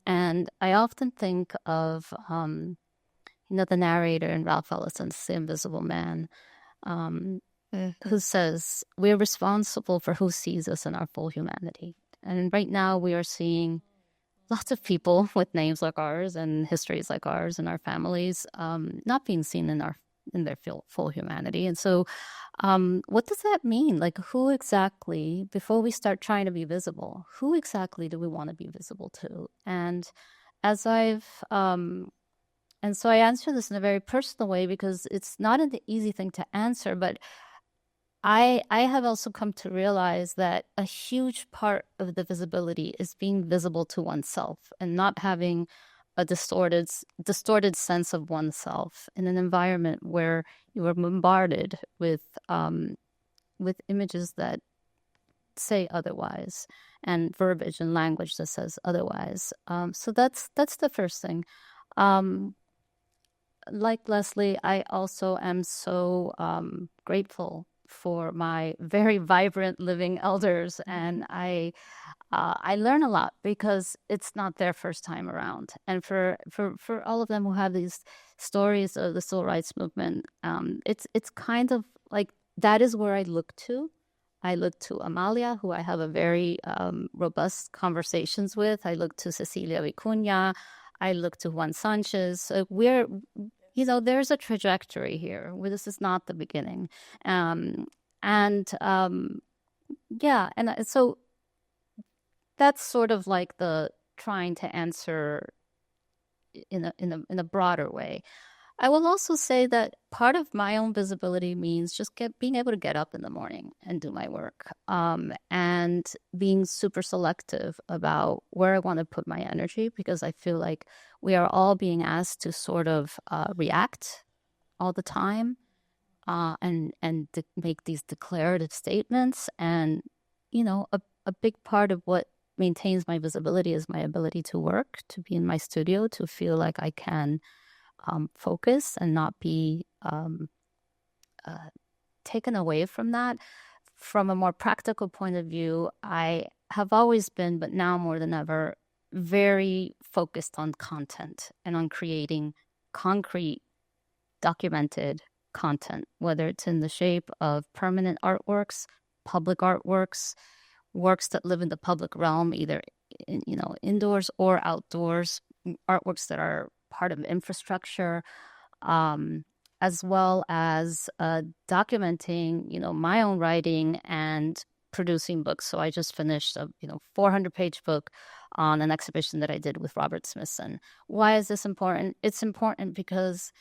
And I often think of, the narrator in Ralph Ellison's The Invisible Man, who says, we're responsible for who sees us in our full humanity. And right now we are seeing lots of people with names like ours and histories like ours in our families not being seen in their full humanity. And so what does that mean? Like, who exactly, before we start trying to be visible, who exactly do we want to be visible to? And and so I answer this in a very personal way because it's not an easy thing to answer, but I have also come to realize that a huge part of the visibility is being visible to oneself and not having a distorted sense of oneself in an environment where you are bombarded with images that say otherwise and verbiage and language that says otherwise. So that's the first thing. Like Leslie, I also am so grateful for my very vibrant living elders, and I learn a lot because it's not their first time around. And for all of them who have these stories of the civil rights movement, it's kind of like that is where I look to. I look to Amalia, who I have a very robust conversations with. I look to Cecilia Vicuña. I look to Juan Sanchez. There's a trajectory here where this is not the beginning. So that's sort of like the trying to answer in a broader way. I will also say that part of my own visibility means just being able to get up in the morning and do my work, and being super selective about where I want to put my energy, because I feel like we are all being asked to sort of react all the time, and make these declarative statements. And, a big part of what maintains my visibility is my ability to work, to be in my studio, to feel like I can focus and not be taken away from that. From a more practical point of view, I have always been, but now more than ever, very focused on content and on creating concrete, documented content, whether it's in the shape of permanent artworks, public artworks, works that live in the public realm, either indoors or outdoors, artworks that are part of infrastructure, as well as documenting, my own writing and producing books. So I just finished a 400-page book on an exhibition that I did with Robert Smithson. Why is this important? It's important because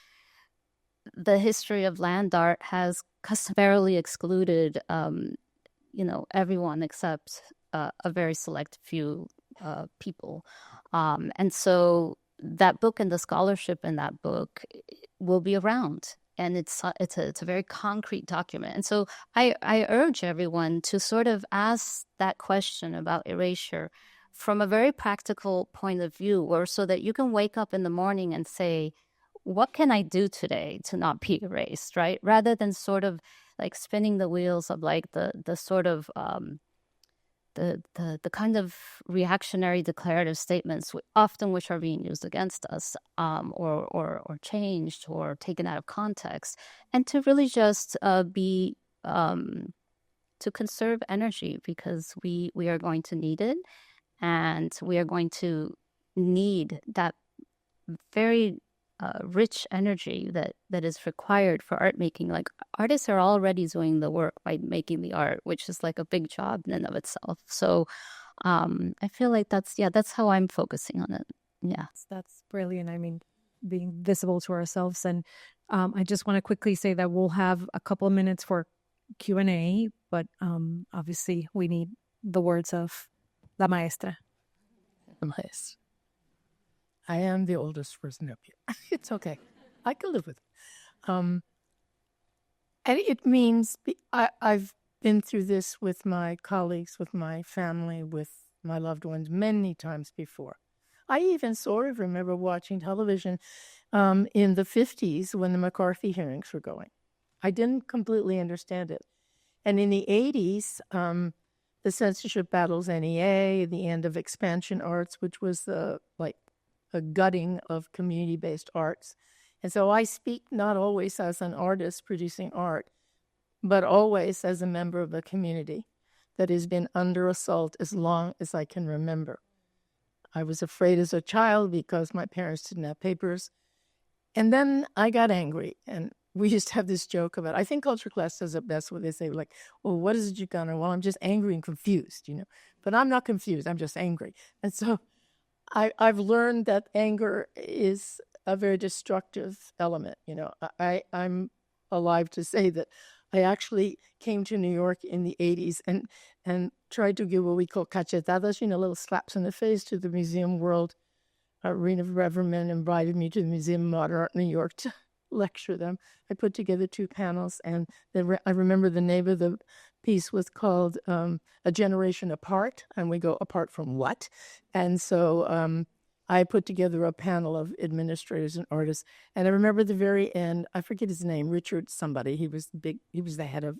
the history of land art has customarily excluded everyone except a very select few people. And so that book and the scholarship in that book will be around. And it's a very concrete document. And so I urge everyone to sort of ask that question about erasure from a very practical point of view, or so that you can wake up in the morning and say, what can I do today to not be erased, right? Rather than sort of like spinning the wheels of like the sort of the kind of reactionary declarative statements, often which are being used against us, or changed or taken out of context, and to really just be to conserve energy, because we are going to need it, and we are going to need that very rich energy that is required for art making. Like, artists are already doing the work by making the art, which is like a big job in and of itself. So I feel like that's how I'm focusing on it. Yeah, that's brilliant. I mean, being visible to ourselves. And I just want to quickly say that we'll have a couple of minutes for Q&A, but obviously we need the words of La Maestra. The Maestra. I am the oldest person up here. It's okay. I can live with it. And it means I've been through this with my colleagues, with my family, with my loved ones many times before. I even sort of remember watching television in the 50s when the MacArthur hearings were going. I didn't completely understand it. And in the 80s, the censorship battles, NEA, the end of expansion arts, which was a gutting of community-based arts. And so I speak not always as an artist producing art, but always as a member of a community that has been under assault as long as I can remember. I was afraid as a child because my parents didn't have papers. And then I got angry. And we used to have this joke about, I think culture class does it best, where they say, like, well, what is a Chicana? Well, I'm just angry and confused, But I'm not confused. I'm just angry. And so I've learned that anger is a very destructive element. I'm alive to say that I actually came to New York in the 80s and tried to give what we call cachetadas, little slaps in the face to the museum world. Rena Reverman invited me to the Museum of Modern Art in New York to lecture them. I put together 2 panels, and I remember the name of the piece was called A Generation Apart, and we go, apart from what? And so I put together a panel of administrators and artists, and I remember the very end, I forget his name, Richard somebody, he was the head of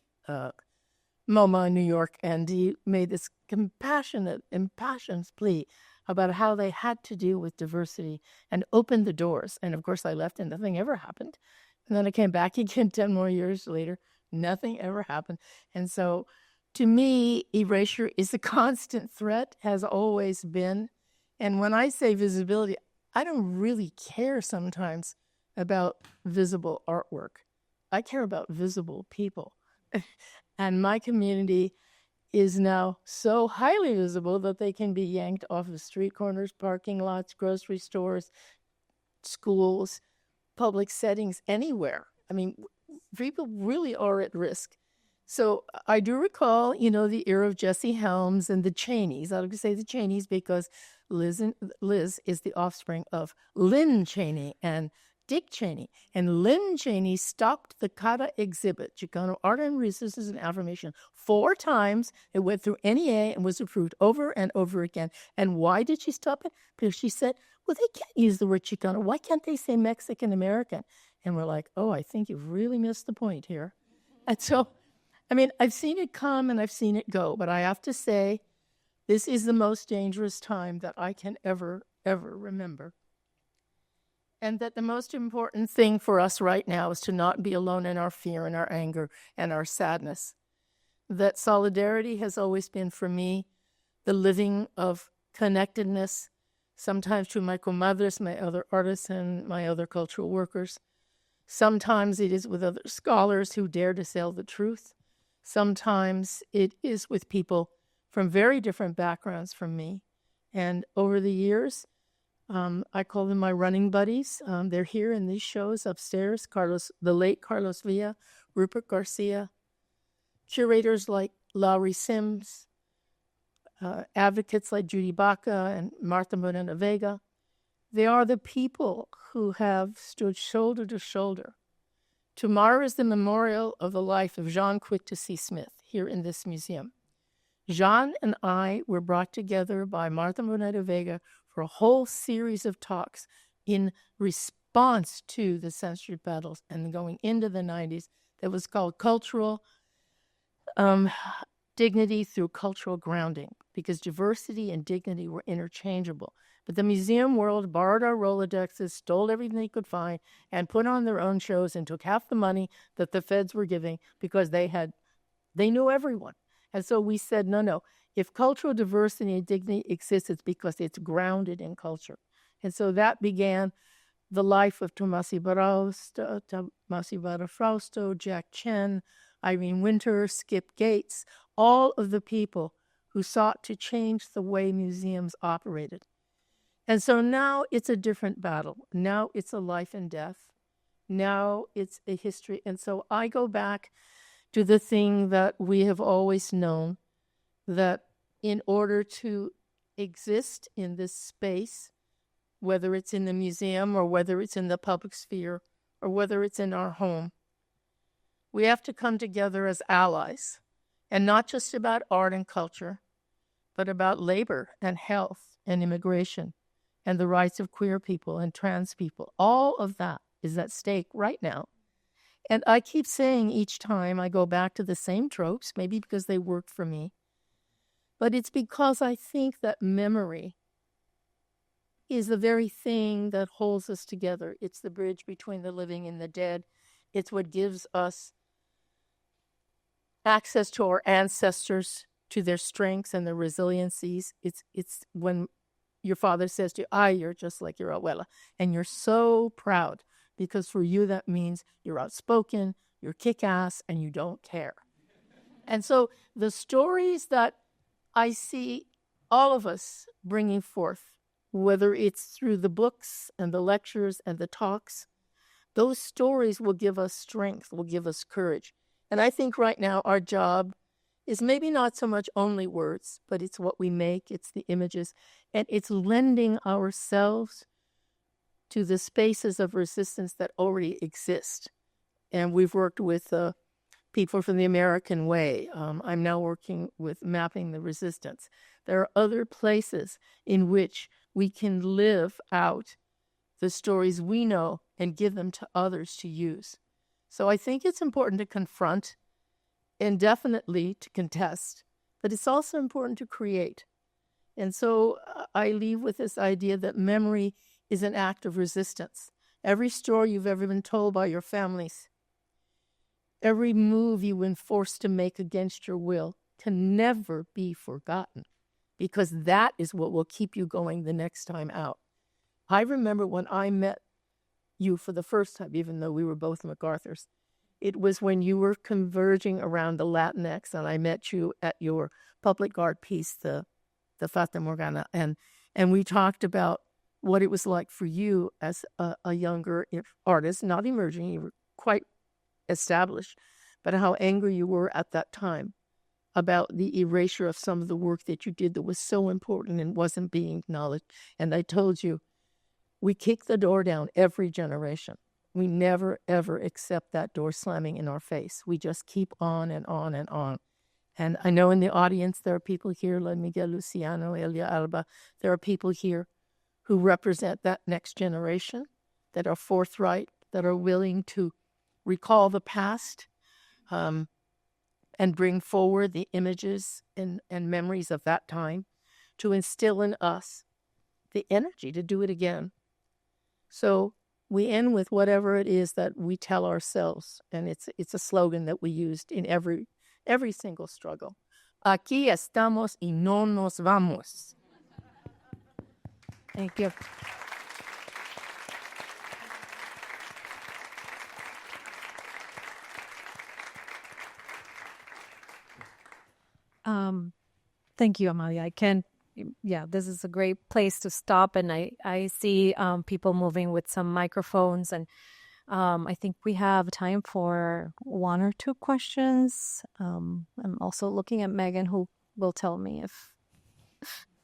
MoMA in New York, and he made this impassioned plea about how they had to deal with diversity and open the doors. And of course I left and nothing ever happened. And then I came back again 10 more years later. Nothing ever happened. And so to me, erasure is a constant threat, has always been. And when I say visibility, I don't really care sometimes about visible artwork. I care about visible people. And my community is now so highly visible that they can be yanked off of street corners, parking lots, grocery stores, schools, public settings, anywhere. I mean, people really are at risk. So I do recall, the era of Jesse Helms and the Cheneys. I would say the Cheneys because Liz is the offspring of Lynn Cheney and Dick Cheney. And Lynn Cheney stopped the Cara exhibit, Chicano Art and Resources and Affirmation, 4 times. It went through NEA and was approved over and over again. And why did she stop it? Because she said, well, they can't use the word Chicano. Why can't they say Mexican American? And we're like, oh, I think you've really missed the point here. And so, I mean, I've seen it come and I've seen it go, but I have to say, this is the most dangerous time that I can ever remember. And that the most important thing for us right now is to not be alone in our fear and our anger and our sadness. That solidarity has always been, for me, the living of connectedness, sometimes to my comadres, my other artists, and my other cultural workers. Sometimes it is with other scholars who dare to tell the truth. Sometimes it is with people from very different backgrounds from me. And over the years, I call them my running buddies. They're here in these shows upstairs. The late Carlos Villa, Rupert Garcia, curators like Laurie Sims, advocates like Judy Baca and Martha Morena Vega. They are the people who have stood shoulder to shoulder. Tomorrow is the memorial of the life of Jean Quitessy Smith here in this museum. Jean and I were brought together by Martha Morena Vega for a whole series of talks in response to the censorship battles and going into the 90s that was called Cultural Dignity Through Cultural Grounding, because diversity and dignity were interchangeable. But the museum world borrowed our Rolodexes, stole everything they could find, and put on their own shows and took half the money that the feds were giving because they knew everyone. And so we said, no, if cultural diversity and dignity exists, it's because it's grounded in culture. And so that began the life of Tomasi Barafrausto, Jack Chen, Irene Winter, Skip Gates, all of the people who sought to change the way museums operated. And so now it's a different battle. Now it's a life and death. Now it's a history. And so I go back to the thing that we have always known, that in order to exist in this space, whether it's in the museum or whether it's in the public sphere or whether it's in our home, we have to come together as allies, and not just about art and culture, but about labor and health and immigration and the rights of queer people and trans people. All of that is at stake right now. And I keep saying each time I go back to the same tropes, maybe because they work for me, but it's because I think that memory is the very thing that holds us together. It's the bridge between the living and the dead. It's what gives us access to our ancestors, to their strengths and their resiliencies. It's when your father says to you, you're just like your abuela. And you're so proud because for you that means you're outspoken, you're kick-ass, and you don't care. And so the stories that I see all of us bringing forth, whether it's through the books and the lectures and the talks, those stories will give us strength, will give us courage. And I think right now our job is maybe not so much only words, but it's what we make, it's the images, and it's lending ourselves to the spaces of resistance that already exist. And we've worked with people from the American Way. I'm now working with Mapping the Resistance. There are other places in which we can live out the stories we know and give them to others to use. So I think it's important to confront and definitely to contest, but it's also important to create. And so I leave with this idea that memory is an act of resistance. Every story you've ever been told by your families, every move you've been forced to make against your will can never be forgotten, because that is what will keep you going the next time out. I remember when I met you for the first time, even though we were both MacArthurs, it was when you were converging around the Latinx, and I met you at your public art piece, the Fata Morgana, and we talked about what it was like for you as a younger artist, not emerging, you were quite established, but how angry you were at that time about the erasure of some of the work that you did that was so important and wasn't being acknowledged. And I told you, we kick the door down every generation. We never, ever accept that door slamming in our face. We just keep on and on and on. And I know in the audience there are people here, like Miguel Luciano, Elia Alba, there are people here who represent that next generation, that are forthright, that are willing to recall the past, and bring forward the images and memories of that time to instill in us the energy to do it again. So we end with whatever it is that we tell ourselves, and it's a slogan that we used in every single struggle. Aquí estamos y no nos vamos. Thank you. Thank you, Amalia. This is a great place to stop. And I see people moving with some microphones. And I think we have time for one or two questions. I'm also looking at Megan, who will tell me if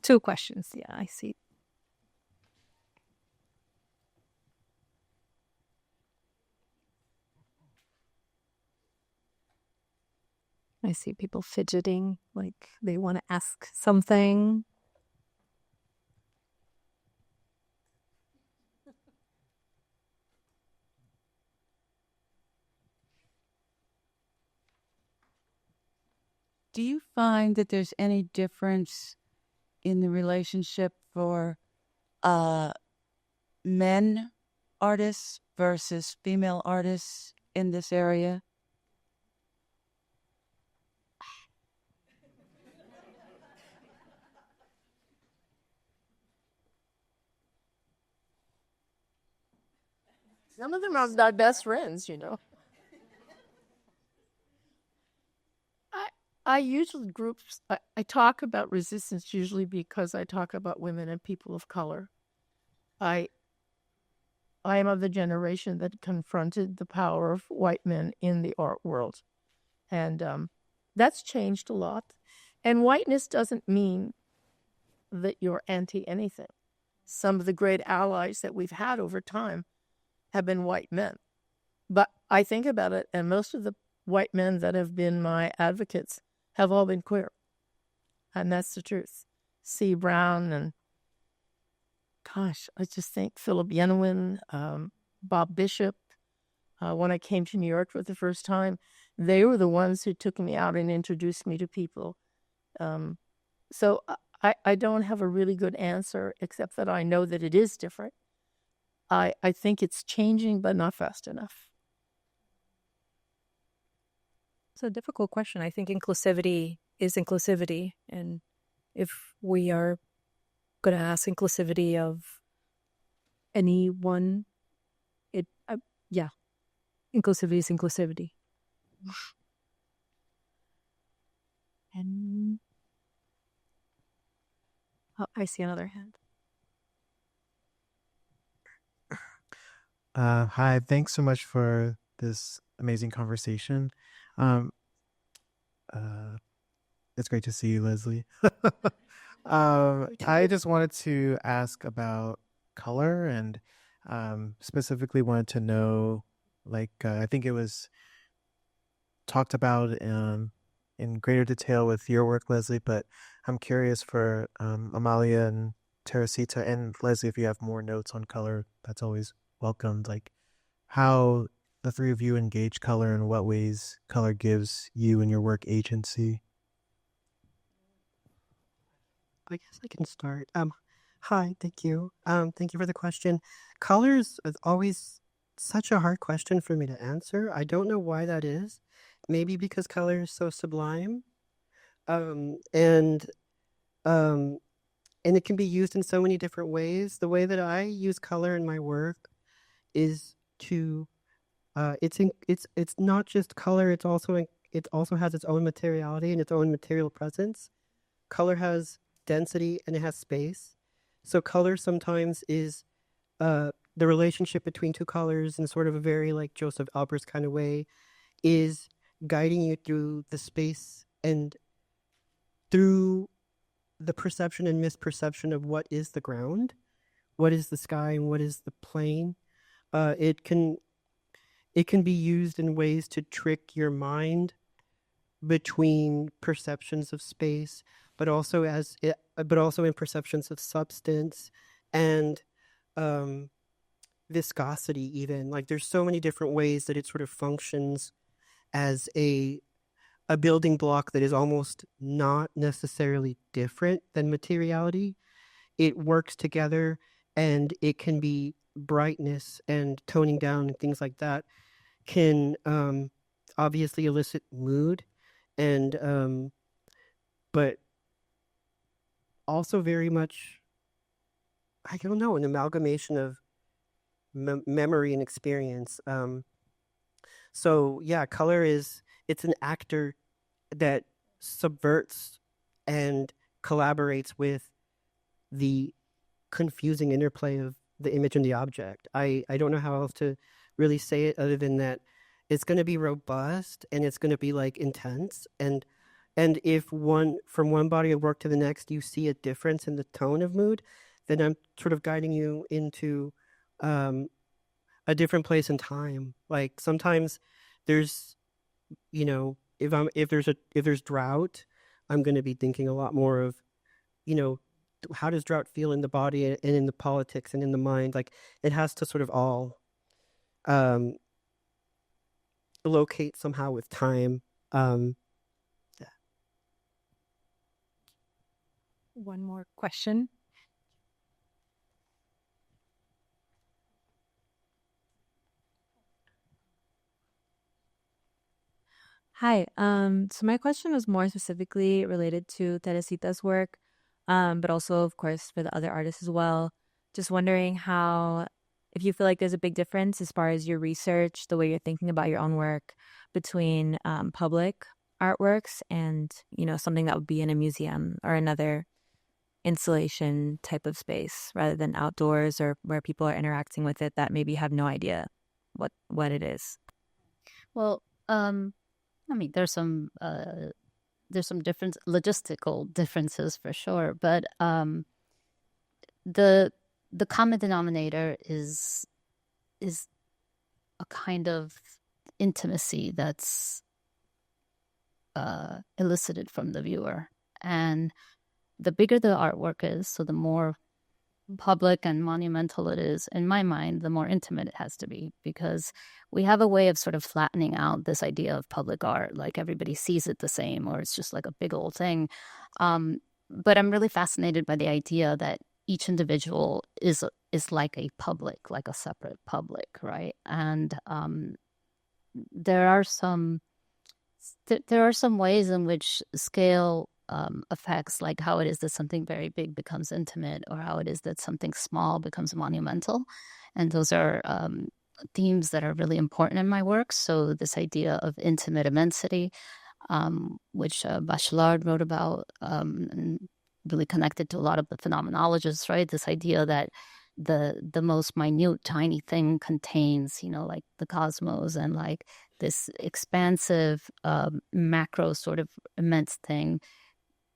two questions. Yeah, I see. I see people fidgeting, like they want to ask something. Do you find that there's any difference in the relationship for men artists versus female artists in this area? Some of them are my best friends, you know. I usually I talk about resistance usually because I talk about women and people of color. I am of the generation that confronted the power of white men in the art world. And that's changed a lot. And whiteness doesn't mean that you're anti-anything. Some of the great allies that we've had over time have been white men. But I think about it, and most of the white men that have been my advocates have all been queer. And that's the truth. C. Brown and, gosh, I just think Philip Yenowin, Bob Bishop. When I came to New York for the first time, they were the ones who took me out and introduced me to people. So I don't have a really good answer, except that I know that it is different. I think it's changing, but not fast enough. It's a difficult question. I think inclusivity is inclusivity. And if we are going to ask inclusivity of anyone, inclusivity is inclusivity. And I see another hand. Hi, thanks so much for this amazing conversation. It's great to see you, Leslie. I just wanted to ask about color and specifically wanted to know, I think it was talked about in greater detail with your work, Leslie, but I'm curious for Amalia and Teresita and Leslie, if you have more notes on color, that's always welcomed. Like how the three of you engage color and what ways color gives you and your work agency. I guess I can start. Hi, thank you. Thank you for the question. Colors is always such a hard question for me to answer. I don't know why that is. Maybe because color is so sublime. And it can be used in so many different ways. The way that I use color in my work is to it's not just color, it also has its own materiality and its own material presence. Color has density and it has space. So color sometimes is the relationship between two colors in sort of a very like Joseph Albers kind of way is guiding you through the space and through the perception and misperception of what is the ground, what is the sky, and what is the plane. It can be used in ways to trick your mind between perceptions of space, but also in perceptions of substance and viscosity. Even like there's so many different ways that it sort of functions as a building block that is almost not necessarily different than materiality. It works together, and it can be brightness and toning down and things like that can obviously elicit mood, and but also very much, I don't know, an amalgamation of memory and experience. So yeah, color it's an actor that subverts and collaborates with the confusing interplay of the image and the object. I don't know how else to really say it other than that it's going to be robust and it's going to be like intense, and if from one body of work to the next you see a difference in the tone of mood, then I'm sort of guiding you into a different place and time. Like sometimes there's, if there's drought, I'm going to be thinking a lot more of, how does drought feel in the body and in the politics and in the mind? Like it has to sort of all locate somehow with time. One more question. Hi. So my question was more specifically related to Teresita's work, but also, of course, for the other artists as well. Just wondering if you feel like there's a big difference as far as your research, the way you're thinking about your own work between public artworks and, something that would be in a museum or another installation type of space rather than outdoors or where people are interacting with it that maybe have no idea what it is. Well, there's some different logistical differences for sure, but the common denominator is a kind of intimacy that's elicited from the viewer, and the bigger the artwork is, so the more public and monumental it is, in my mind, the more intimate it has to be, because we have a way of sort of flattening out this idea of public art, like everybody sees it the same, or it's just like a big old thing. But I'm really fascinated by the idea that each individual is like a public, like a separate public, right? And there are some ways in which scale affects, like how it is that something very big becomes intimate, or how it is that something small becomes monumental. And those are themes that are really important in my work. So this idea of intimate immensity, which Bachelard wrote about, and really connected to a lot of the phenomenologists, right? This idea that the most minute, tiny thing contains, like the cosmos, and like this expansive, macro sort of immense thing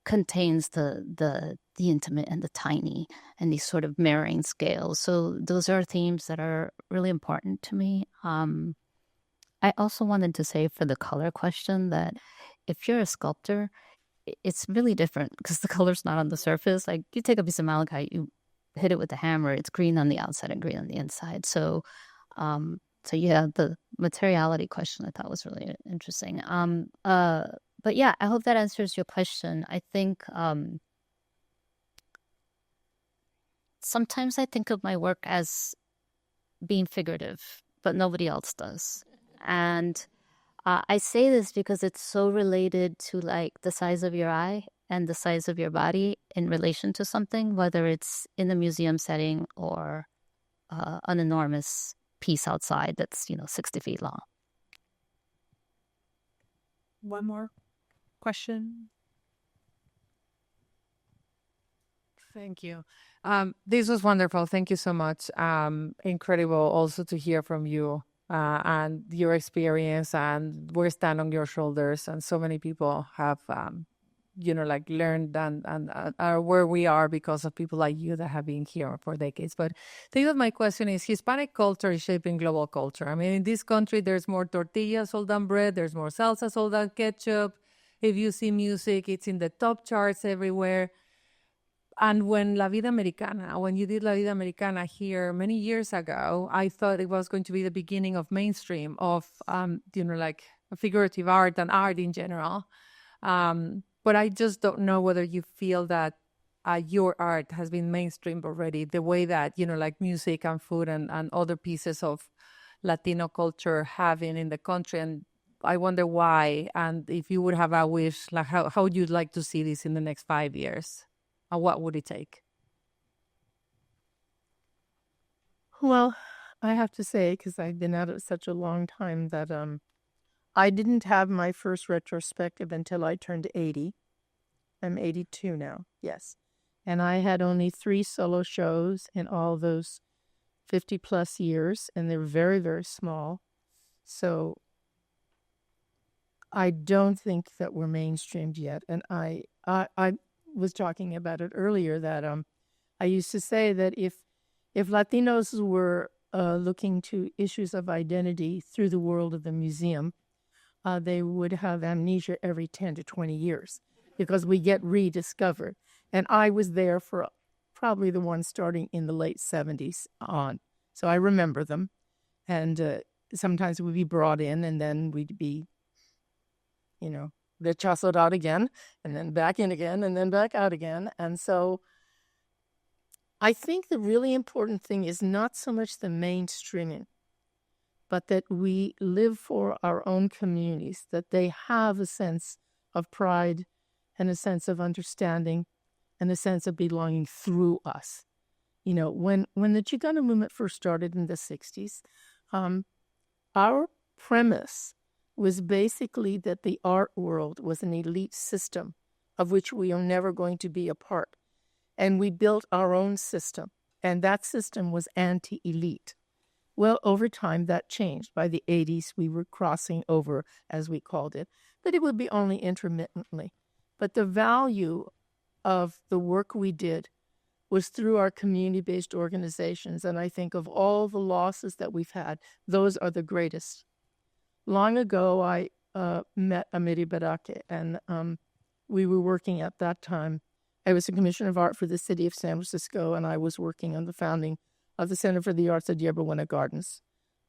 contains the intimate and the tiny, and these sort of mirroring scales. So those are themes that are really important to me. I also wanted to say for the color question that if you're a sculptor, it's really different because the color's not on the surface. Like you take a piece of malachite, you hit it with a hammer, it's green on the outside and green on the inside. So yeah, the materiality question I thought was really interesting. But yeah, I hope that answers your question. I think sometimes I think of my work as being figurative, but nobody else does. And I say this because it's so related to like the size of your eye and the size of your body in relation to something, whether it's in a museum setting or an enormous piece outside that's 60 feet long. One more question. Thank you. This was wonderful. Thank you so much. Incredible also to hear from you and your experience, and we stand on your shoulders, and so many people have learned and are where we are because of people like you that have been here for decades. But I think that my question is, Hispanic culture is shaping global culture. I mean, in this country, there's more tortillas sold than bread. There's more salsa sold than ketchup. If you see music, it's in the top charts everywhere. And when you did La Vida Americana here many years ago, I thought it was going to be the beginning of mainstream of, figurative art and art in general. But I just don't know whether you feel that your art has been mainstreamed already, the way that, music and food and other pieces of Latino culture have been in the country. And I wonder why, and if you would have a wish, like how would you like to see this in the next 5 years? And what would it take? Well, I have to say, because I've been at it such a long time, that I didn't have my first retrospective until I turned 80. I'm 82 now, yes. And I had only 3 solo shows in all those 50 plus years, and they're very, very small. So I don't think that we're mainstreamed yet. And I was talking about it earlier that I used to say that if Latinos were looking to issues of identity through the world of the museum, they would have amnesia every 10 to 20 years because we get rediscovered. And I was there for probably the one starting in the late 70s on. So I remember them. And sometimes we'd be brought in and then we'd be, rechazado out again and then back in again and then back out again. And so I think the really important thing is not so much the mainstreaming, but that we live for our own communities, that they have a sense of pride and a sense of understanding and a sense of belonging through us. When the Chicana movement first started in the 60s, our premise was basically that the art world was an elite system of which we are never going to be a part. And we built our own system, and that system was anti-elite. Well, over time, that changed. By the 80s, we were crossing over, as we called it, but it would be only intermittently. But the value of the work we did was through our community-based organizations, and I think of all the losses that we've had, those are the greatest. Long ago, I met Amiri Barake, and we were working at that time. I was a commissioner of art for the city of San Francisco, and I was working on the founding of the Center for the Arts at Yerba Buena Gardens.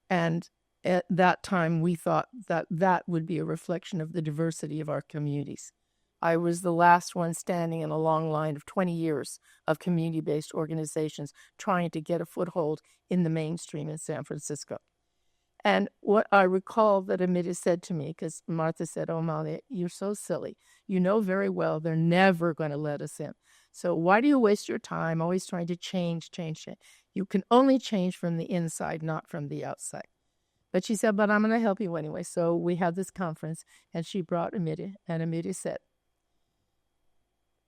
And at that time, we thought that that would be a reflection of the diversity of our communities. I was the last one standing in a long line of 20 years of community-based organizations trying to get a foothold in the mainstream in San Francisco. And what I recall that Amita said to me, because Martha said, "Oh, Amalia, you're so silly. You know very well they're never going to let us in. So why do you waste your time always trying to change? You can only change from the inside, not from the outside." But she said, "But I'm going to help you anyway." So we had this conference, and she brought Amita, and Amita said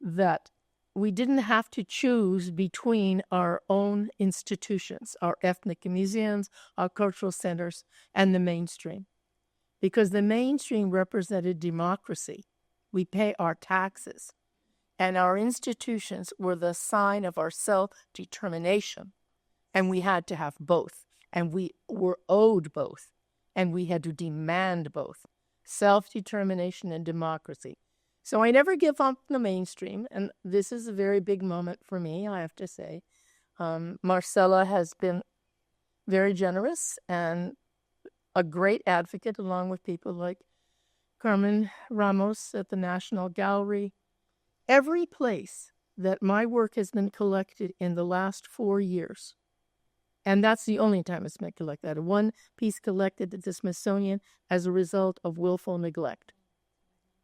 that we didn't have to choose between our own institutions, our ethnic museums, our cultural centers, and the mainstream. Because the mainstream represented democracy. We pay our taxes. And our institutions were the sign of our self-determination. And we had to have both. And we were owed both. And we had to demand both. Self-determination and democracy. So I never give up the mainstream, and this is a very big moment for me, I have to say. Marcela has been very generous and a great advocate, along with people like Carmen Ramos at the National Gallery. Every place that my work has been collected in the last 4 years, and that's the only time it's been collected. One piece collected at the Smithsonian as a result of willful neglect.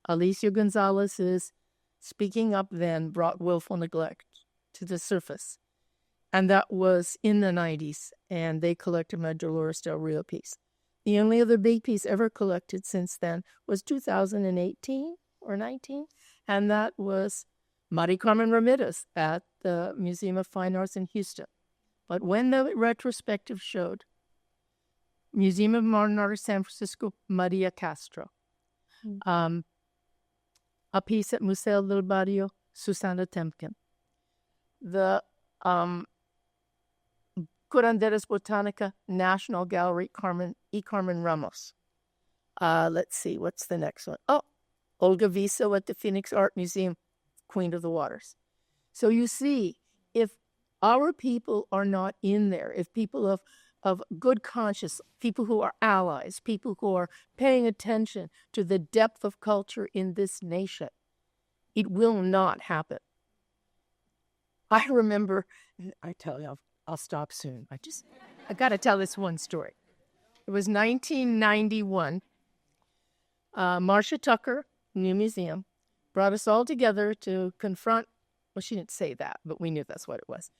Alicia Gonzalez's Speaking Up Then brought willful neglect to the surface. And that was in the 90s, and they collected my Dolores Del Rio piece. The only other big piece ever collected since then was 2018 or 19, and that was Mari Carmen Ramirez at the Museum of Fine Arts in Houston. But when the retrospective showed, Museum of Modern Art of San Francisco, Maria Castro. A piece at Museo del Barrio, Susana Temkin. The Curanderas Botanica National Gallery, Carmen Ramos. Let's see, what's the next one? Oh, Olga Viso at the Phoenix Art Museum, Queen of the Waters. So you see, if our people are not in there, if people of good conscience, people who are allies, people who are paying attention to the depth of culture in this nation, it will not happen. I remember, I tell you, I'll stop soon. I got to tell this one story. It was 1991. Marcia Tucker, New Museum, brought us all together to confront, well, she didn't say that, but we knew that's what it was.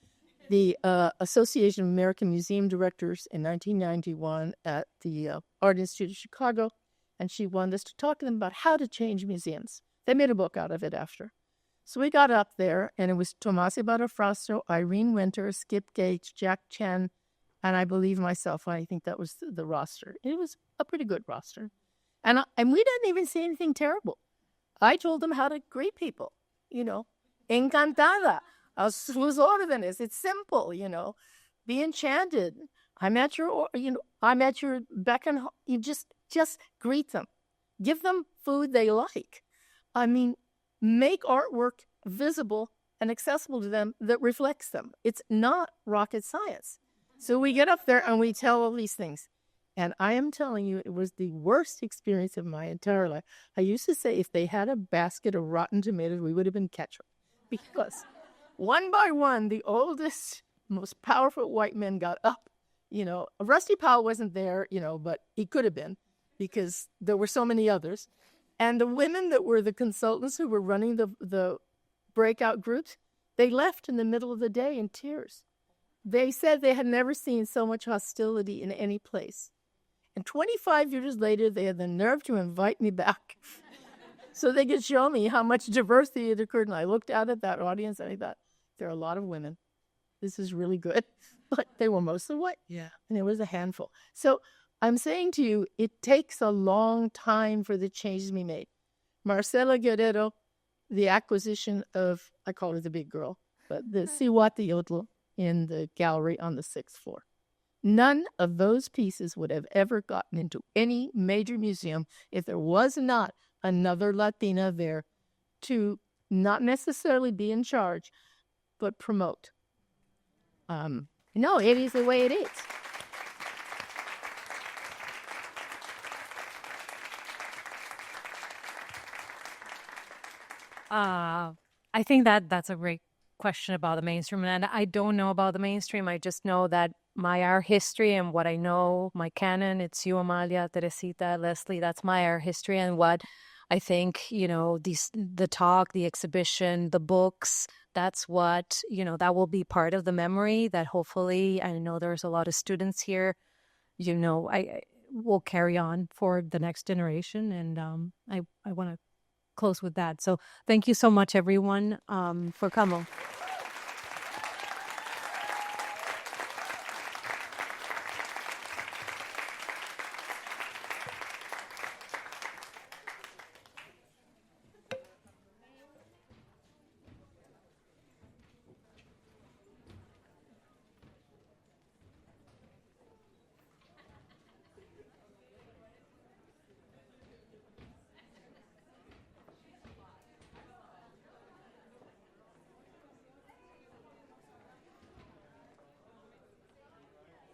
The Association of American Museum Directors in 1991 at the Art Institute of Chicago, And she wanted us to talk to them about how to change museums. They made a book out of it after. So we got up there, and it was Tomasi Barafrasto, Irene Winter, Skip Gates, Jack Chen, and I believe myself. I think that was the roster. It was a pretty good roster. And we didn't even say anything terrible. I told them how to greet people, Encantada, a sus órdenes. It's simple, Be enchanted. I'm at your beck and you just greet them. Give them food they like. I mean, make artwork visible and accessible to them that reflects them. It's not rocket science. So we get up there and we tell all these things. And I am telling you, it was the worst experience of my entire life. I used to say if they had a basket of rotten tomatoes, we would have been ketchup. Because one by one, the oldest, most powerful white men got up. Rusty Powell wasn't there, but he could have been because there were so many others. And the women that were the consultants who were running the breakout groups, they left in the middle of the day in tears. They said they had never seen so much hostility in any place. And 25 years later, they had the nerve to invite me back so they could show me how much diversity had occurred. And I looked out at that audience and I thought, there are a lot of women. This is really good. But they were mostly white. Yeah. And it was a handful. So I'm saying to you, it takes a long time for the changes to be made. Marcela Guererro, the acquisition of, I call her the big girl, but the Cihuateotl in the gallery on the 6th floor. None of those pieces would have ever gotten into any major museum if there was not another Latina there to not necessarily be in charge, but promote. No, it is the way it is. I think that's a great question about the mainstream. And I don't know about the mainstream. I just know that my art history and what I know, my canon, it's you, Amalia, Teresita, Leslie, that's my art history. And what I think, the talk, the exhibition, the books, that's what, that will be part of the memory that hopefully, I know there's a lot of students here, I will carry on for the next generation. And I want to close with that. So thank you so much, everyone, for coming.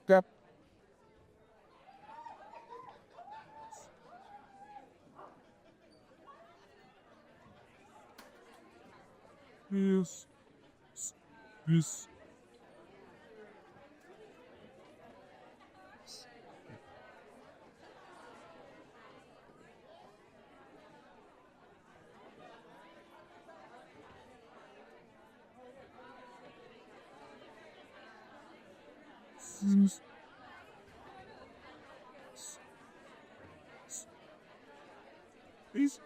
Yep. Yes. Yes. Please.